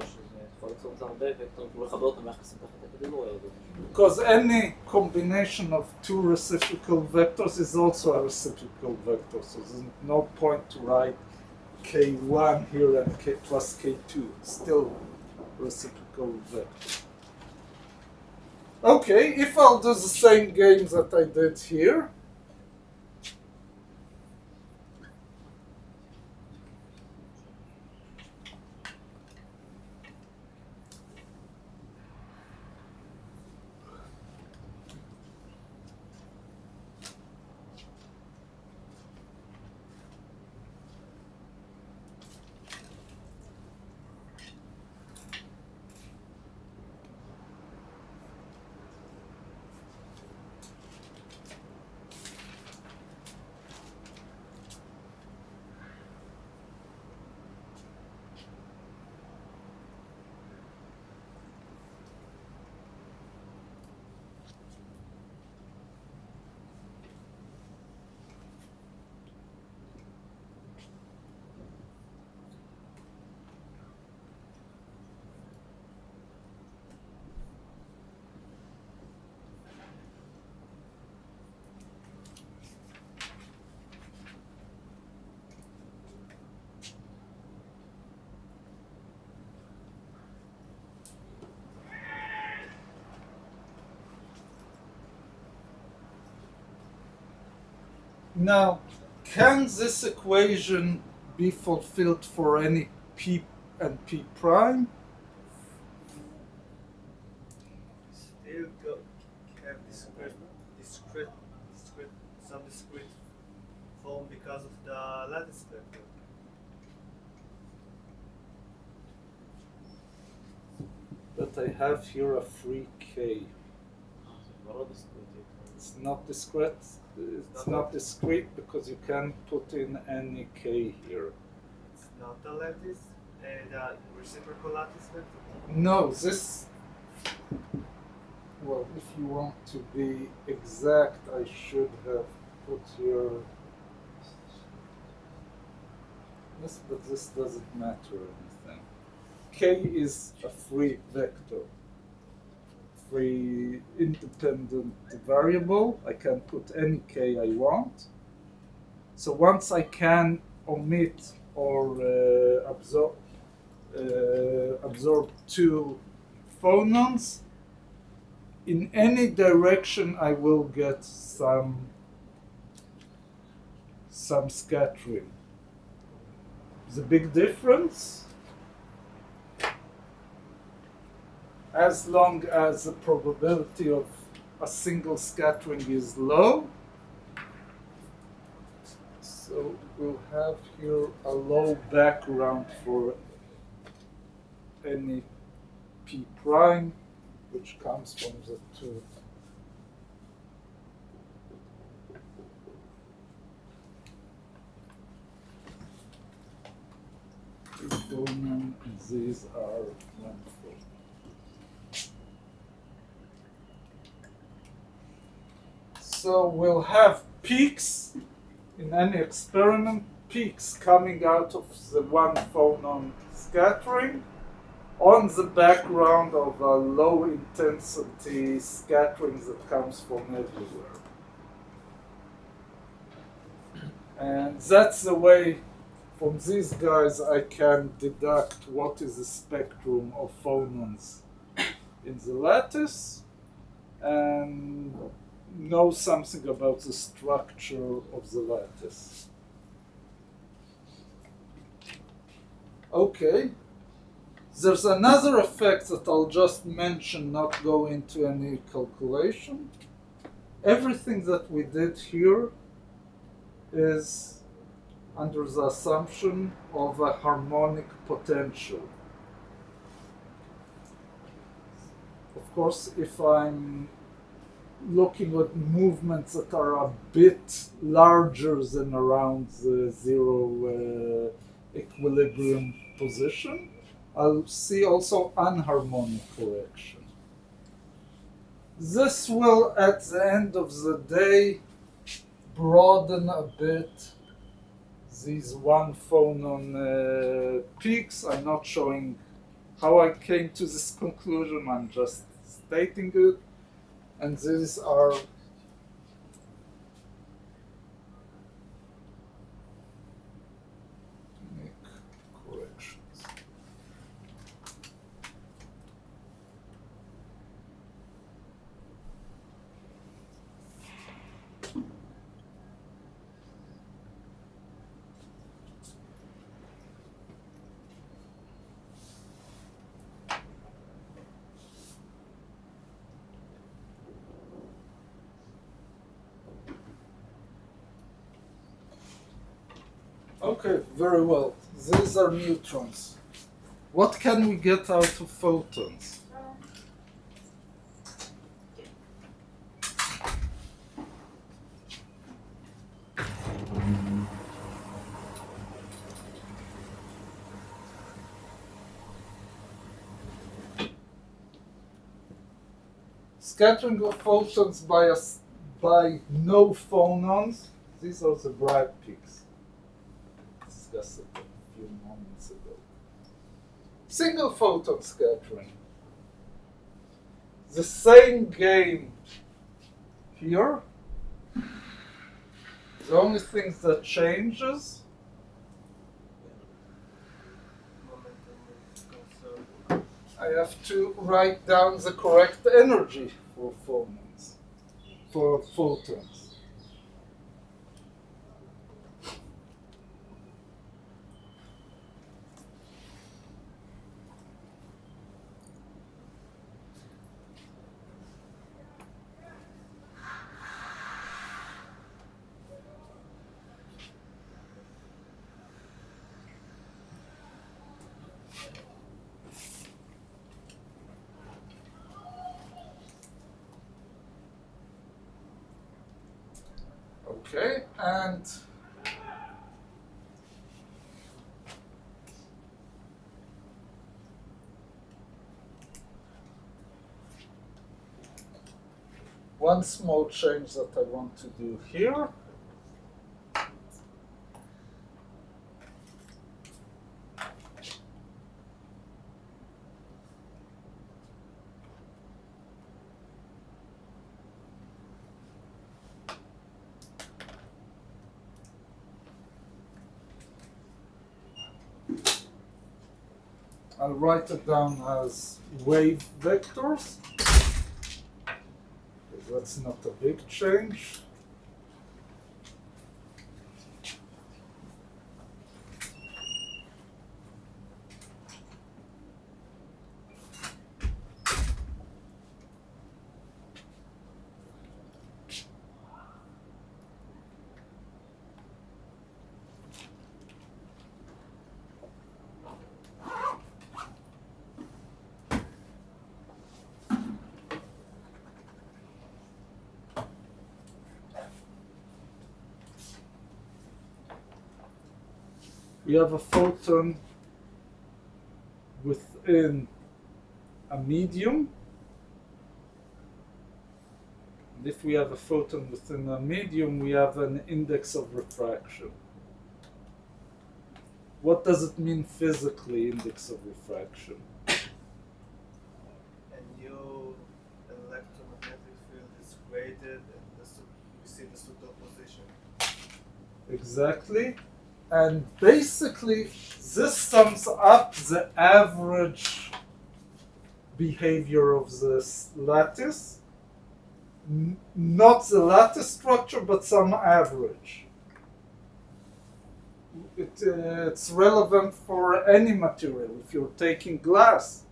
Because any combination of two reciprocal vectors is also a reciprocal vector, so there's no point to write k1 here and k plus k2. It's still reciprocal vector. Okay, if I'll do the same games that I did here, now, can this equation be fulfilled for any p and p prime? Still have some discrete form because of the lattice vector. But I have here a free k. It's not discrete. It's not discrete because you can put in any k here. It's not a lattice, the reciprocal lattice vector? No, this. Well, if you want to be exact, I should have put here. This, but this doesn't matter anything. k is a free vector, free independent variable. I can put any k I want. So once I can omit or absorb two phonons, in any direction I will get some scattering. The big difference, as long as the probability of a single scattering is low, so we'll have here a low background for any p prime, which comes from the two. Phonon, and these are 1, 4. So we'll have peaks in any experiment, peaks coming out of the one phonon scattering on the background of a low intensity scattering that comes from everywhere. And that's the way, from these guys, I can deduct what is the spectrum of phonons in the lattice and know something about the structure of the lattice. Okay. There's another effect that I'll just mention, not go into any calculation. Everything that we did here is under the assumption of a harmonic potential. Of course, if I'm looking at movements that are a bit larger than around the zero equilibrium position, I'll see also anharmonic correction. This will, at the end of the day, broaden a bit these one phonon peaks. I'm not showing how I came to this conclusion, I'm just stating it. And these are corrections. Okay, very well. These are neutrons. What can we get out of photons? Scattering of photons by no phonons. These are the bright peaks. Discussed it a few moments ago. Single photon scattering. The same game here. The only thing that changes I have to write down the correct energy for photons. Okay, and one small change that I want to do here. I'll write it down as wave vectors. That's not a big change. We have a photon within a medium. And if we have a photon within a medium, we have an index of refraction. What does it mean physically, index of refraction? A new electromagnetic field is created, and we see the superposition. Exactly. And basically, this sums up the average behavior of this lattice. Not the lattice structure, but some average. It's relevant for any material. If you're taking glass,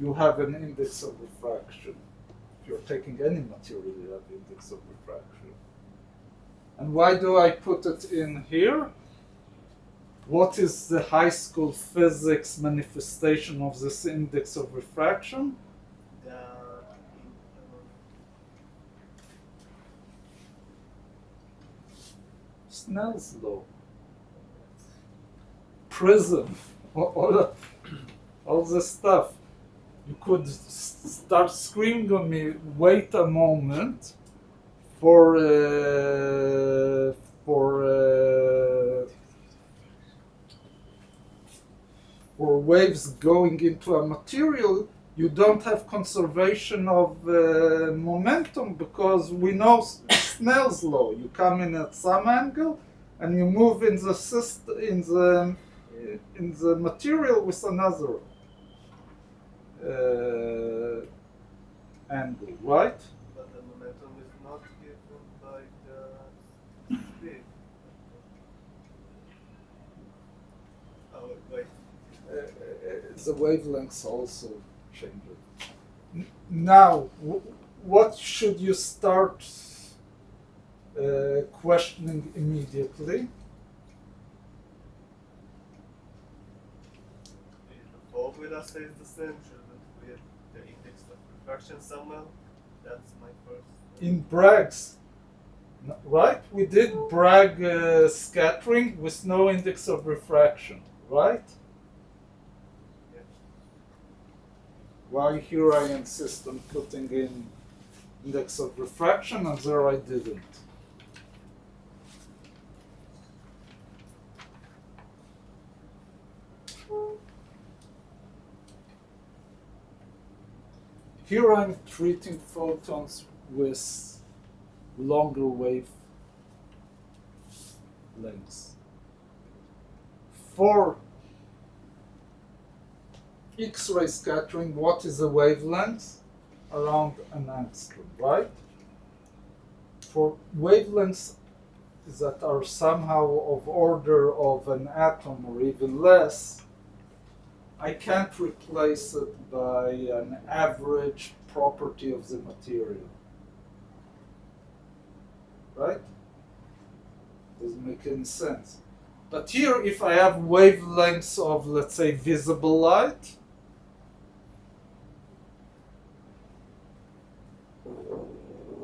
you have an index of refraction. If you're taking any material, you have index of refraction. And why do I put it in here? What is the high school physics manifestation of this index of refraction? Snell's law. Prism. All this stuff. You could start screaming on me, wait a moment, for waves going into a material, you don't have conservation of momentum, because we know Snell's law. You come in at some angle and you move in the system, in the material with another angle, right? But the momentum is not given by the speed. Oh, wait. The wavelengths also change. Now, what should you start questioning immediately? If the formula stays the same, shouldn't we have the index of refraction somewhere? That's my first. In Bragg's, right? We did Bragg scattering with no index of refraction, right? Yeah. Why here I insist on putting in index of refraction, and there I didn't. Here I'm treating photons with longer wave lengths. For X-ray scattering, what is the wavelength? Around an angstrom, right? For wavelengths that are somehow of order of an atom or even less, I can't replace it by an average property of the material. Right? Doesn't make any sense. But here, if I have wavelengths of, let's say, visible light,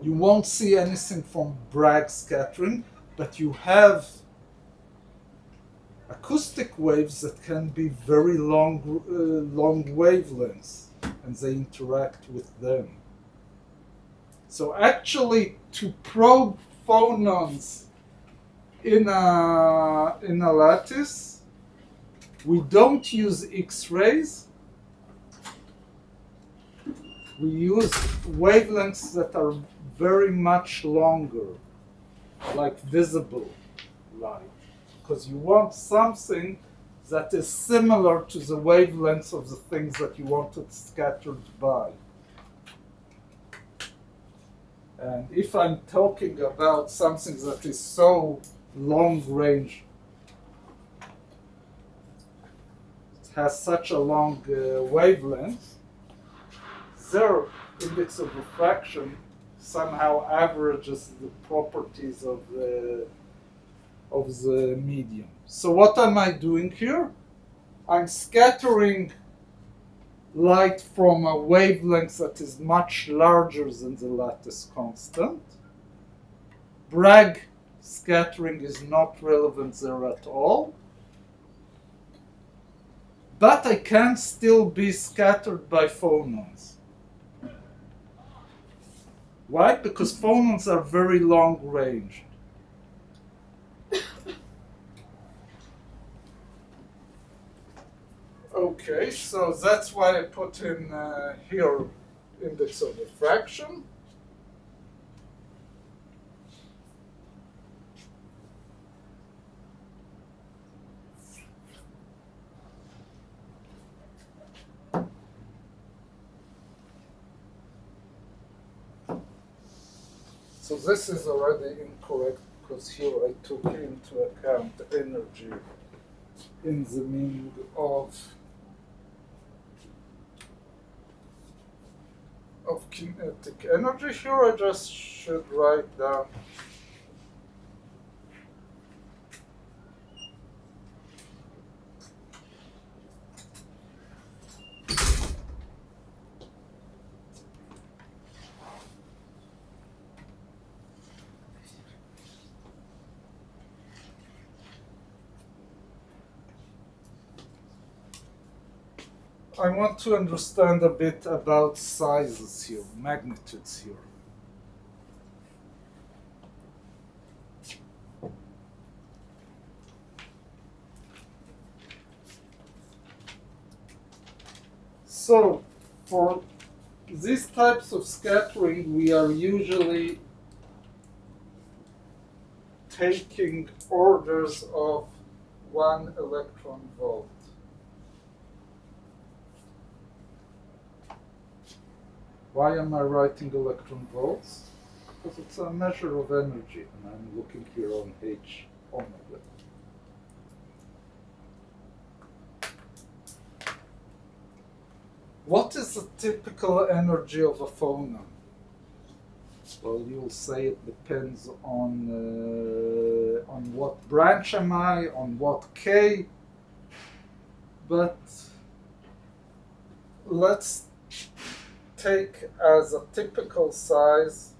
you won't see anything from Bragg scattering, but you have acoustic waves that can be very long wavelengths, and they interact with them. So actually, to probe phonons in a lattice, we don't use X-rays. We use wavelengths that are very much longer, like visible light, because you want something that is similar to the wavelengths of the things that you want it scattered by. And if I'm talking about something that is so long range, it has such a long wavelength, their index of refraction somehow averages the properties of the medium. So what am I doing here? I'm scattering light from a wavelength that is much larger than the lattice constant. Bragg scattering is not relevant there at all. But I can still be scattered by phonons. Why? Because phonons are very long range. Okay, so that's why I put in here index of diffraction. So this is already incorrect because here I took into account energy in the meaning of kinetic energy. Here I just should write down I want to understand a bit about sizes here, magnitudes here. So, for these types of scattering, we are usually taking orders of 1 electron volt. Why am I writing electron volts? Because it's a measure of energy, and I'm looking here on H omega. What is the typical energy of a phonon? Well, you'll say it depends on what branch am I, on what K, but let's take as a typical size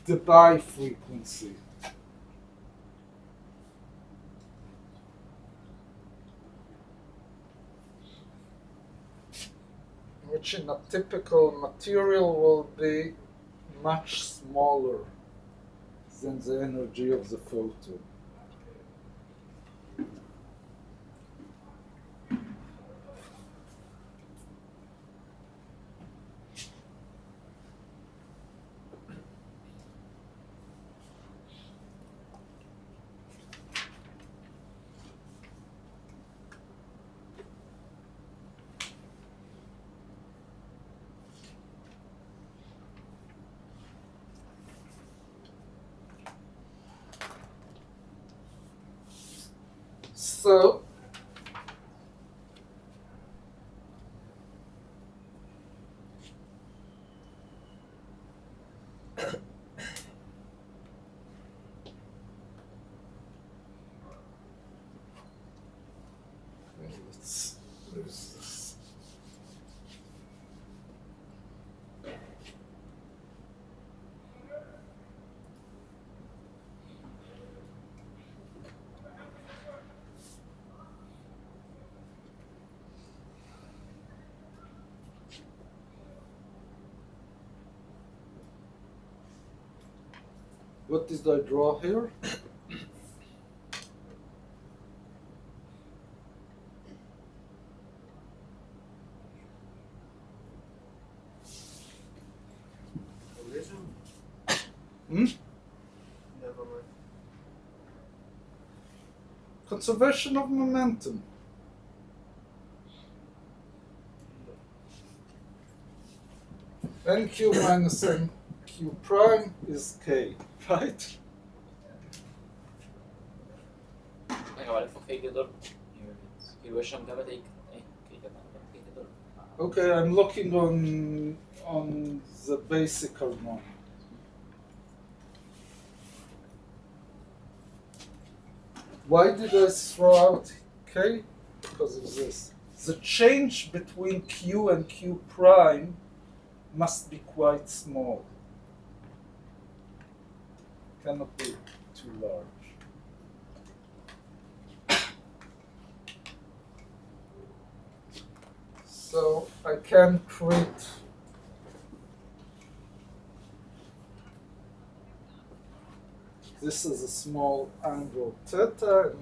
the Debye frequency. Which in a typical material will be much smaller than the energy of the photon. So, let's lose this. What did I draw here? Collision? Hmm? Never mind. Conservation of momentum. NQ minus NQ prime is K, right? רגע, אבל איפה K גדול? כאילו יש שם גם את K קטן, גם K גדול. Okay, I'm looking on the basic harmonic. Why did I throw out K? Because of this. The change between Q and Q prime must be quite small. Cannot be too large. So I can treat this is a small angle theta.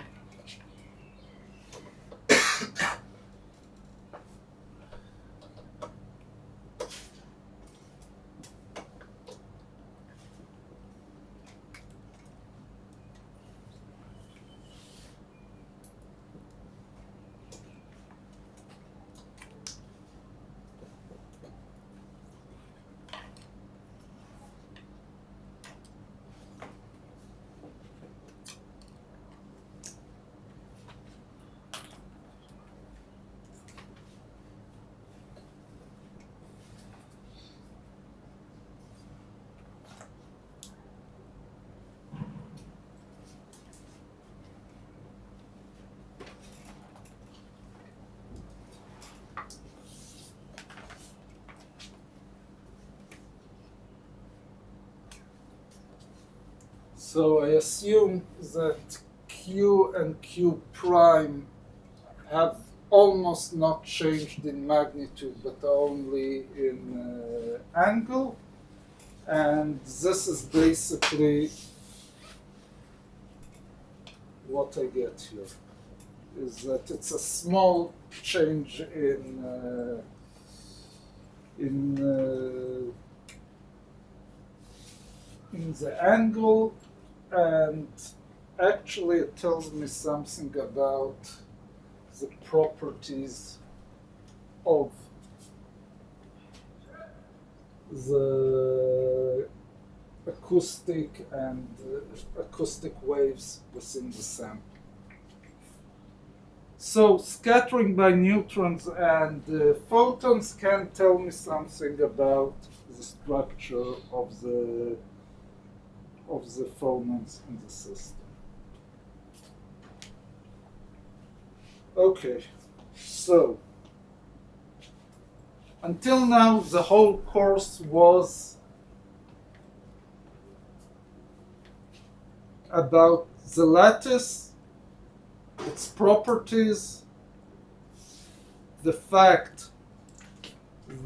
So I assume that Q and Q prime have almost not changed in magnitude, but only in angle. And this is basically what I get here, is that it's a small change in the angle, and actually it tells me something about the properties of the acoustic and acoustic waves within the sample. So scattering by neutrons and photons can tell me something about the structure of the phonons in the system. Okay, so until now the whole course was about the lattice, its properties, the fact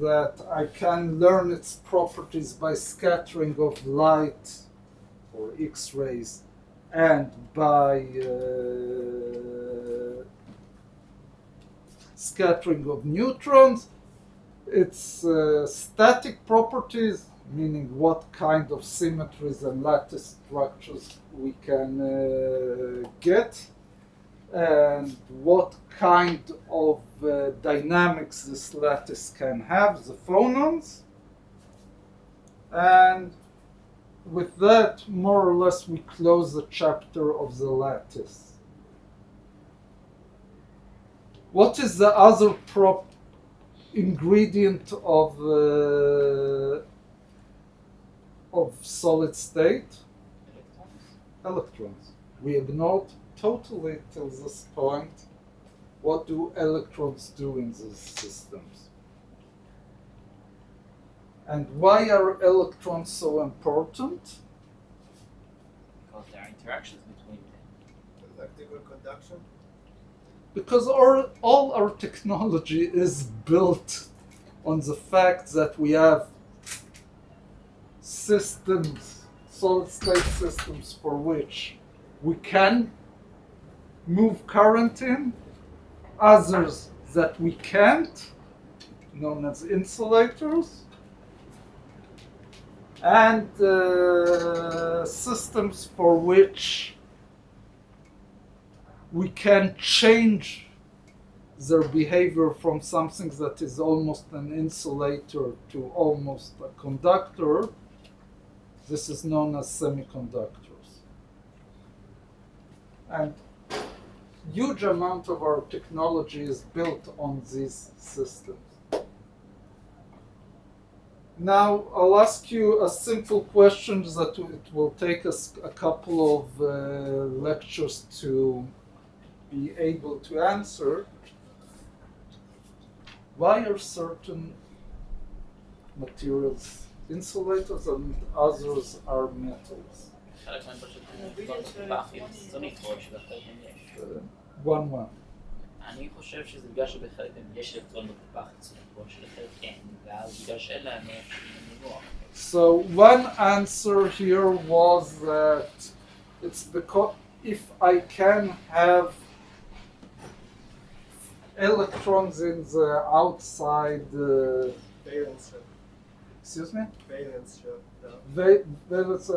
that I can learn its properties by scattering of light or X-rays and by scattering of neutrons. Its static properties, meaning what kind of symmetries and lattice structures we can get, and what kind of dynamics this lattice can have, the phonons. And with that, more or less, we close the chapter of the lattice. What is the other ingredient of solid state? Electrons. We ignored totally till this point. What do electrons do in these systems? And why are electrons so important? Because there are interactions between them. Electrical conduction? Because all our technology is built on the fact that we have systems, solid-state systems, for which we can move current in, others that we can't, known as insulators, and systems for which we can change their behavior from something that is almost an insulator to almost a conductor. This is known as semiconductors. And huge amount of our technology is built on these systems. Now, I'll ask you a simple question that it will take us a couple of lectures to be able to answer. Why are certain materials insulators and others are metals? חלק מהם פשוט בפח חיצוני, כמו שבחלק מהם יש. One. אני חושב שזה בגלל שבחלק מהם יש אלקטרונים בפח חיצוני, כמו שלחלק אין, ואז בגלל שאין להם מינוח. So one answer here was that it's because if I can have electrons in the outside. Valence shell. Excuse me? Valence shell. Valence.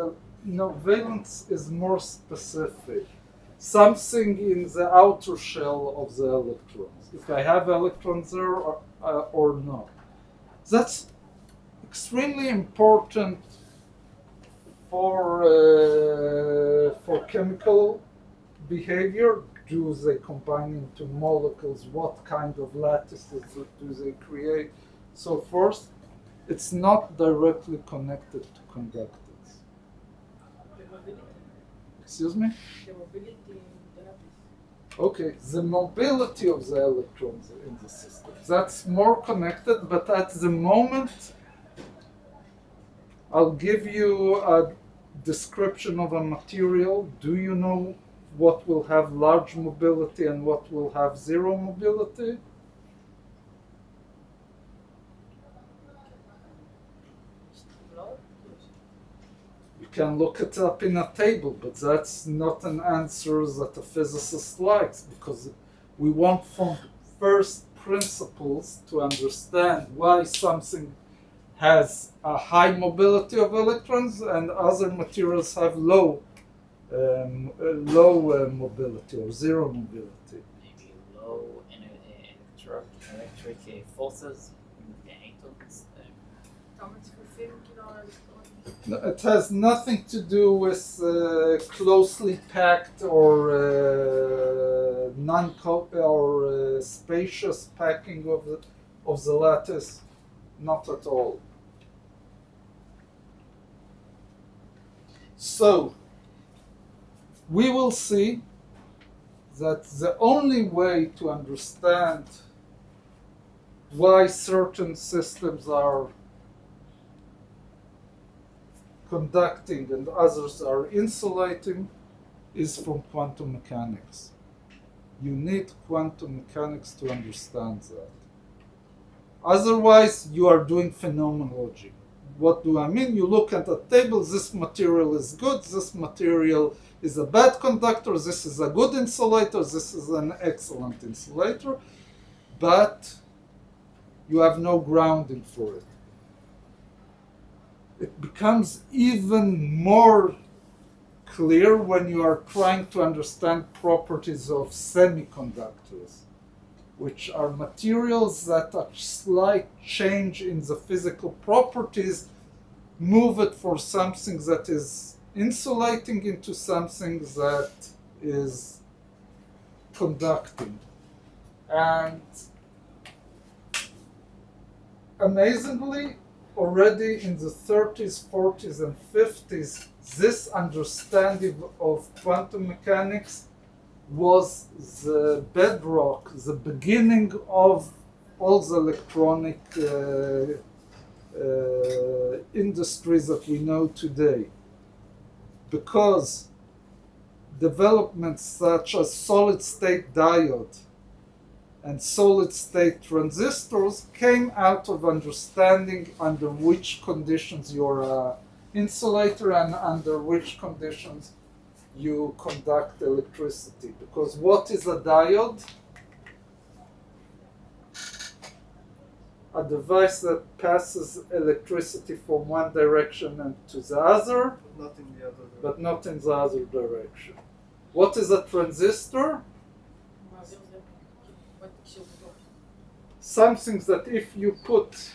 No, valence is more specific. Something in the outer shell of the electrons. If I have electrons there or not. That's extremely important for chemical behavior. Do they combine into molecules? What kind of lattices do they create? So first, it's not directly connected to conductors. Excuse me? The mobility in the lattice. Okay, the mobility of the electrons in the system. That's more connected, but at the moment, I'll give you a description of a material. Do you know what will have large mobility and what will have zero mobility? You can look it up in a table, but that's not an answer that a physicist likes, because we want from first principles to understand why something has a high mobility of electrons and other materials have low mobility or zero mobility. Maybe low electric forces in the atoms. No, it has nothing to do with closely packed or spacious packing of the lattice. Not at all. So we will see that the only way to understand why certain systems are conducting and others are insulating is from quantum mechanics. You need quantum mechanics to understand that. Otherwise, you are doing phenomenology. What do I mean? You look at a table, this material is good, this material is a bad conductor, this is a good insulator, this is an excellent insulator, but you have no grounding for it. It becomes even more clear when you are trying to understand properties of semiconductors, which are materials that a slight change in the physical properties move it for something that is insulating into something that is conducting. And amazingly, already in the 30s, 40s, and 50s, this understanding of quantum mechanics was the bedrock, the beginning of all the electronic industries that we know today. Because developments such as solid-state diode and solid-state transistors came out of understanding under which conditions you're an insulator and under which conditions you conduct electricity. Because what is a diode? A device that passes electricity from one direction and to the other, Not in the other direction. but not in the other direction. What is a transistor? something that if you put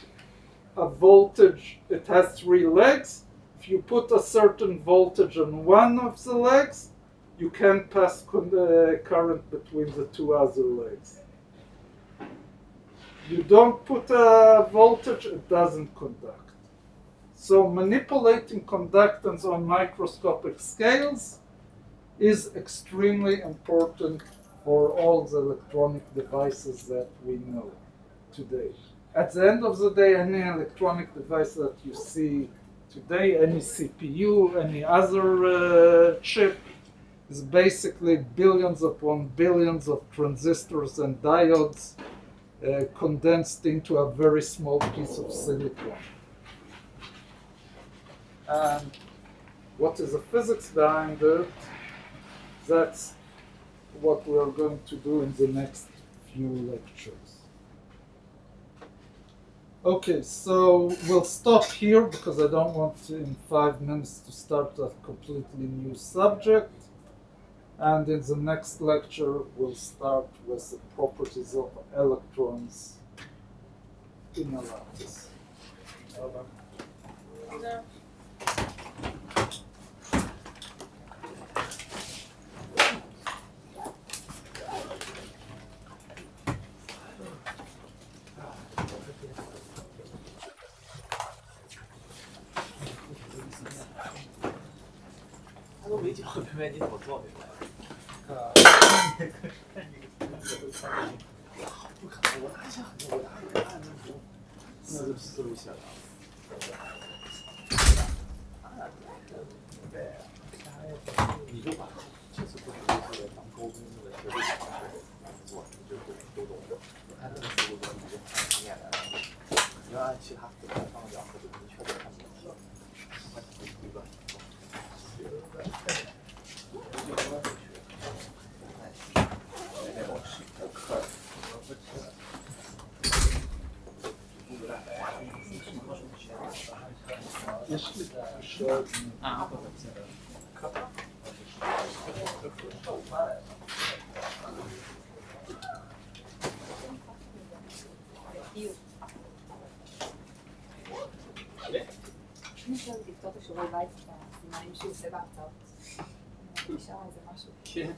a voltage, it has 3 legs. If you put a certain voltage on one of the legs, you can pass current between the 2 other legs. You don't put a voltage, it doesn't conduct. So manipulating conductance on microscopic scales is extremely important for all the electronic devices that we know today. At the end of the day, any electronic device that you see today, any CPU, any other chip, is basically billions upon billions of transistors and diodes condensed into a very small piece of silicon. And what is the physics behind it? That's what we are going to do in the next few lectures. Okay, so we'll stop here because I don't want to, in 5 minutes to start a completely new subject. And in the next lecture, we'll start with the properties of electrons in a lattice. אפשר לכתוב את השיעורי בית, את הסימנים שהוא עושה בהרצאות. נשאר איזה משהו. כן.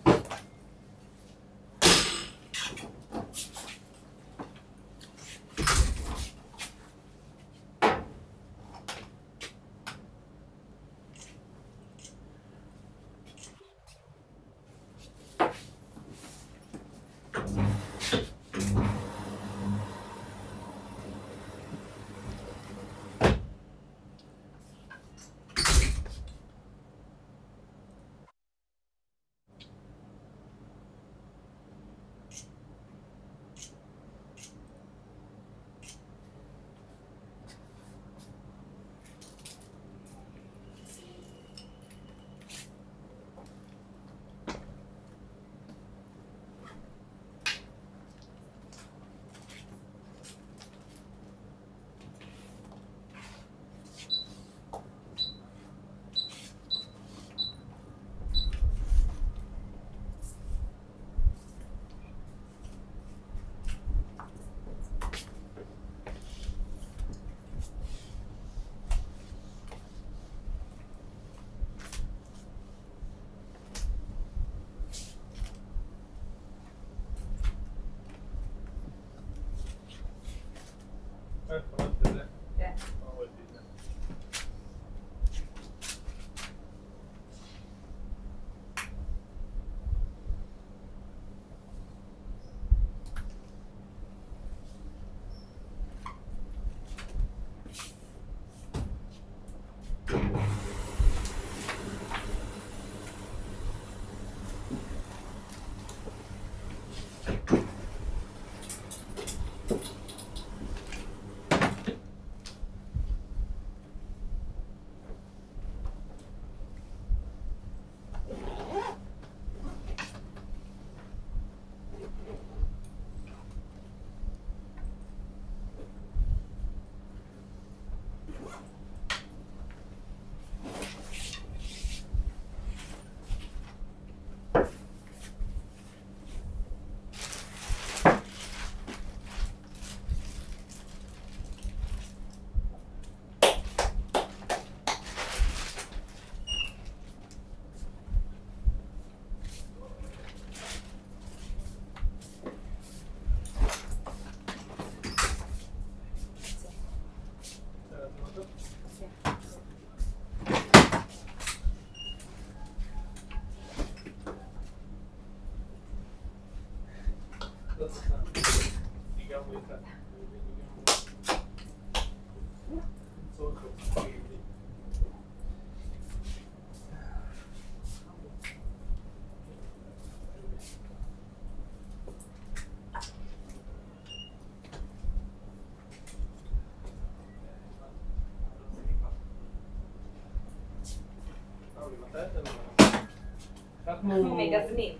אנחנו מגוונים.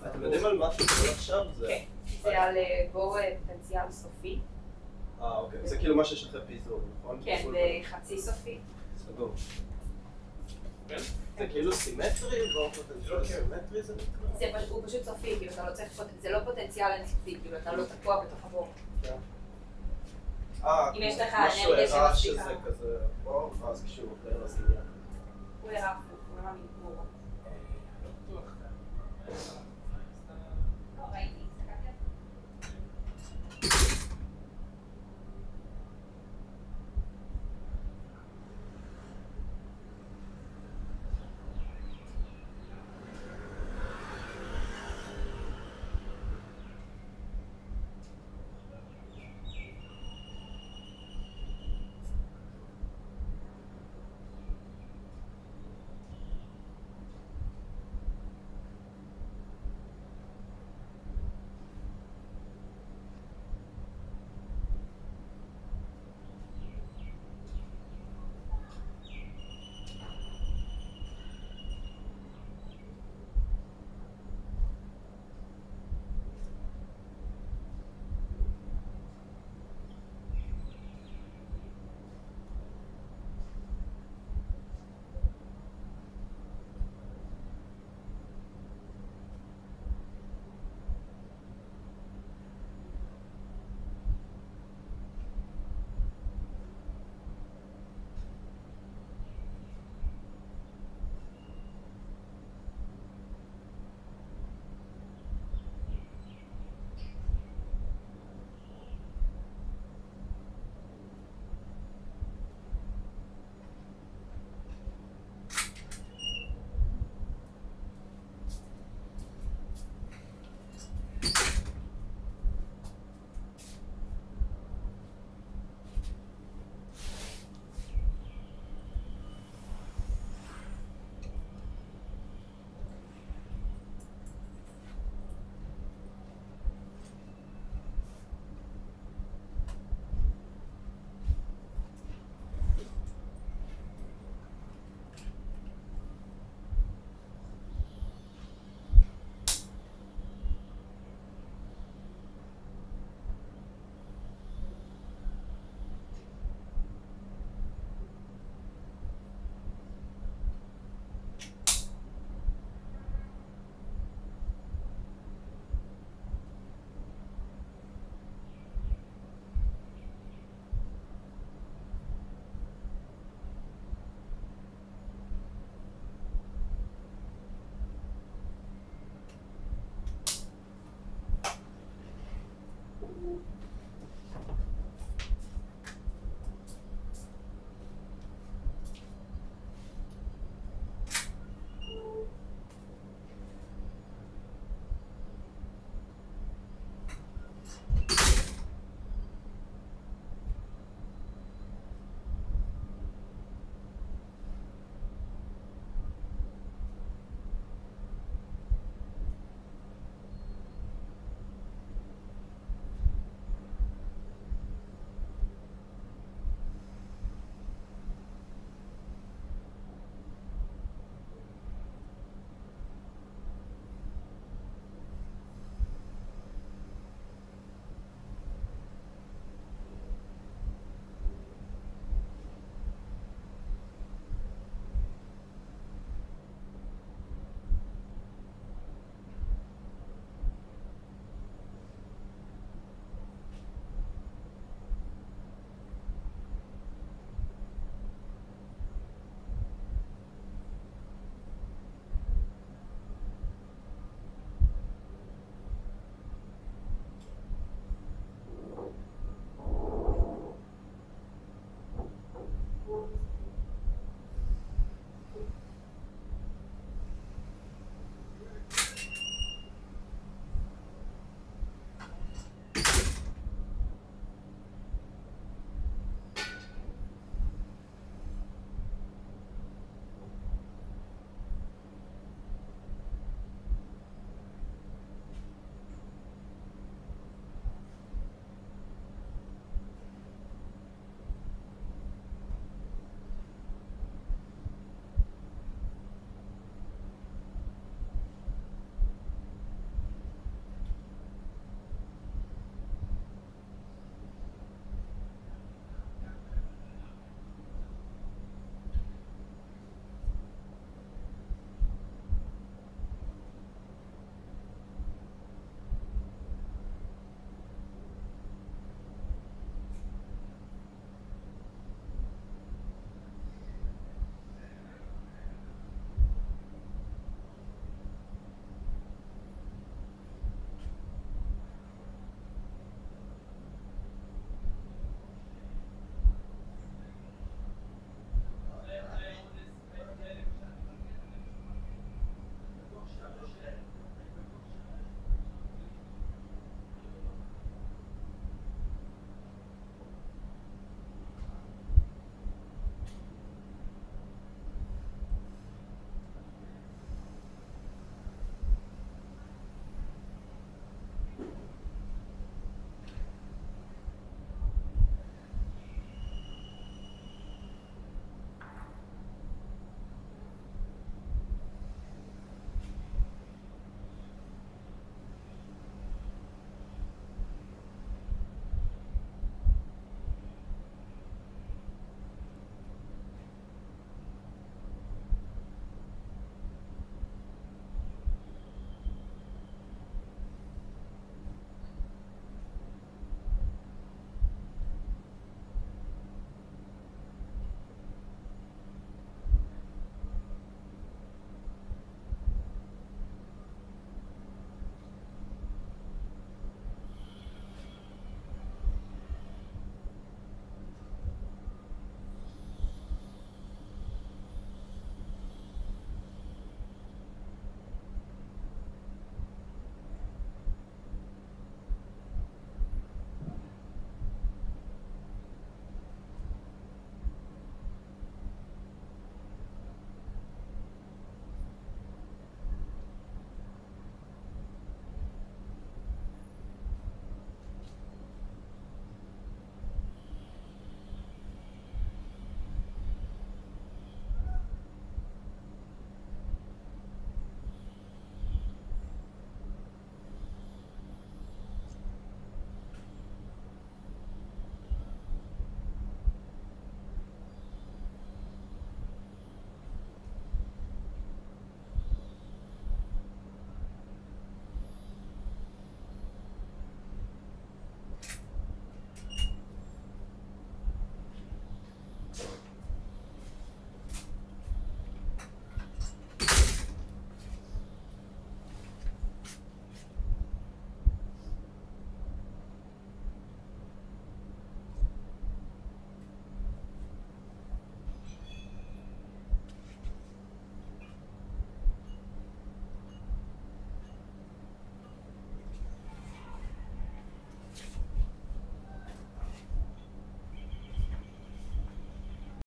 אתם יודעים על מה שקורה עכשיו? כן. זה על בור פוטנציאל סופי. אוקיי. זה כאילו מה שיש אחרי פיזור, נכון? כן, וחצי סופי. סגור. זה כאילו סימטרי, בור פוטנציאל סימטרי זה נקרא? הוא פשוט סופי, כאילו אתה לא צריך פוטנציאל, זה לא פוטנציאל אינסופי, כאילו אתה לא תקוע בתוך הבור. אם יש לך אנרגיה משהו הרע שמספיקה. שזה כזה בור, ואז כשהוא עובר אז עניין. הוא הרע, הוא הרע מבור.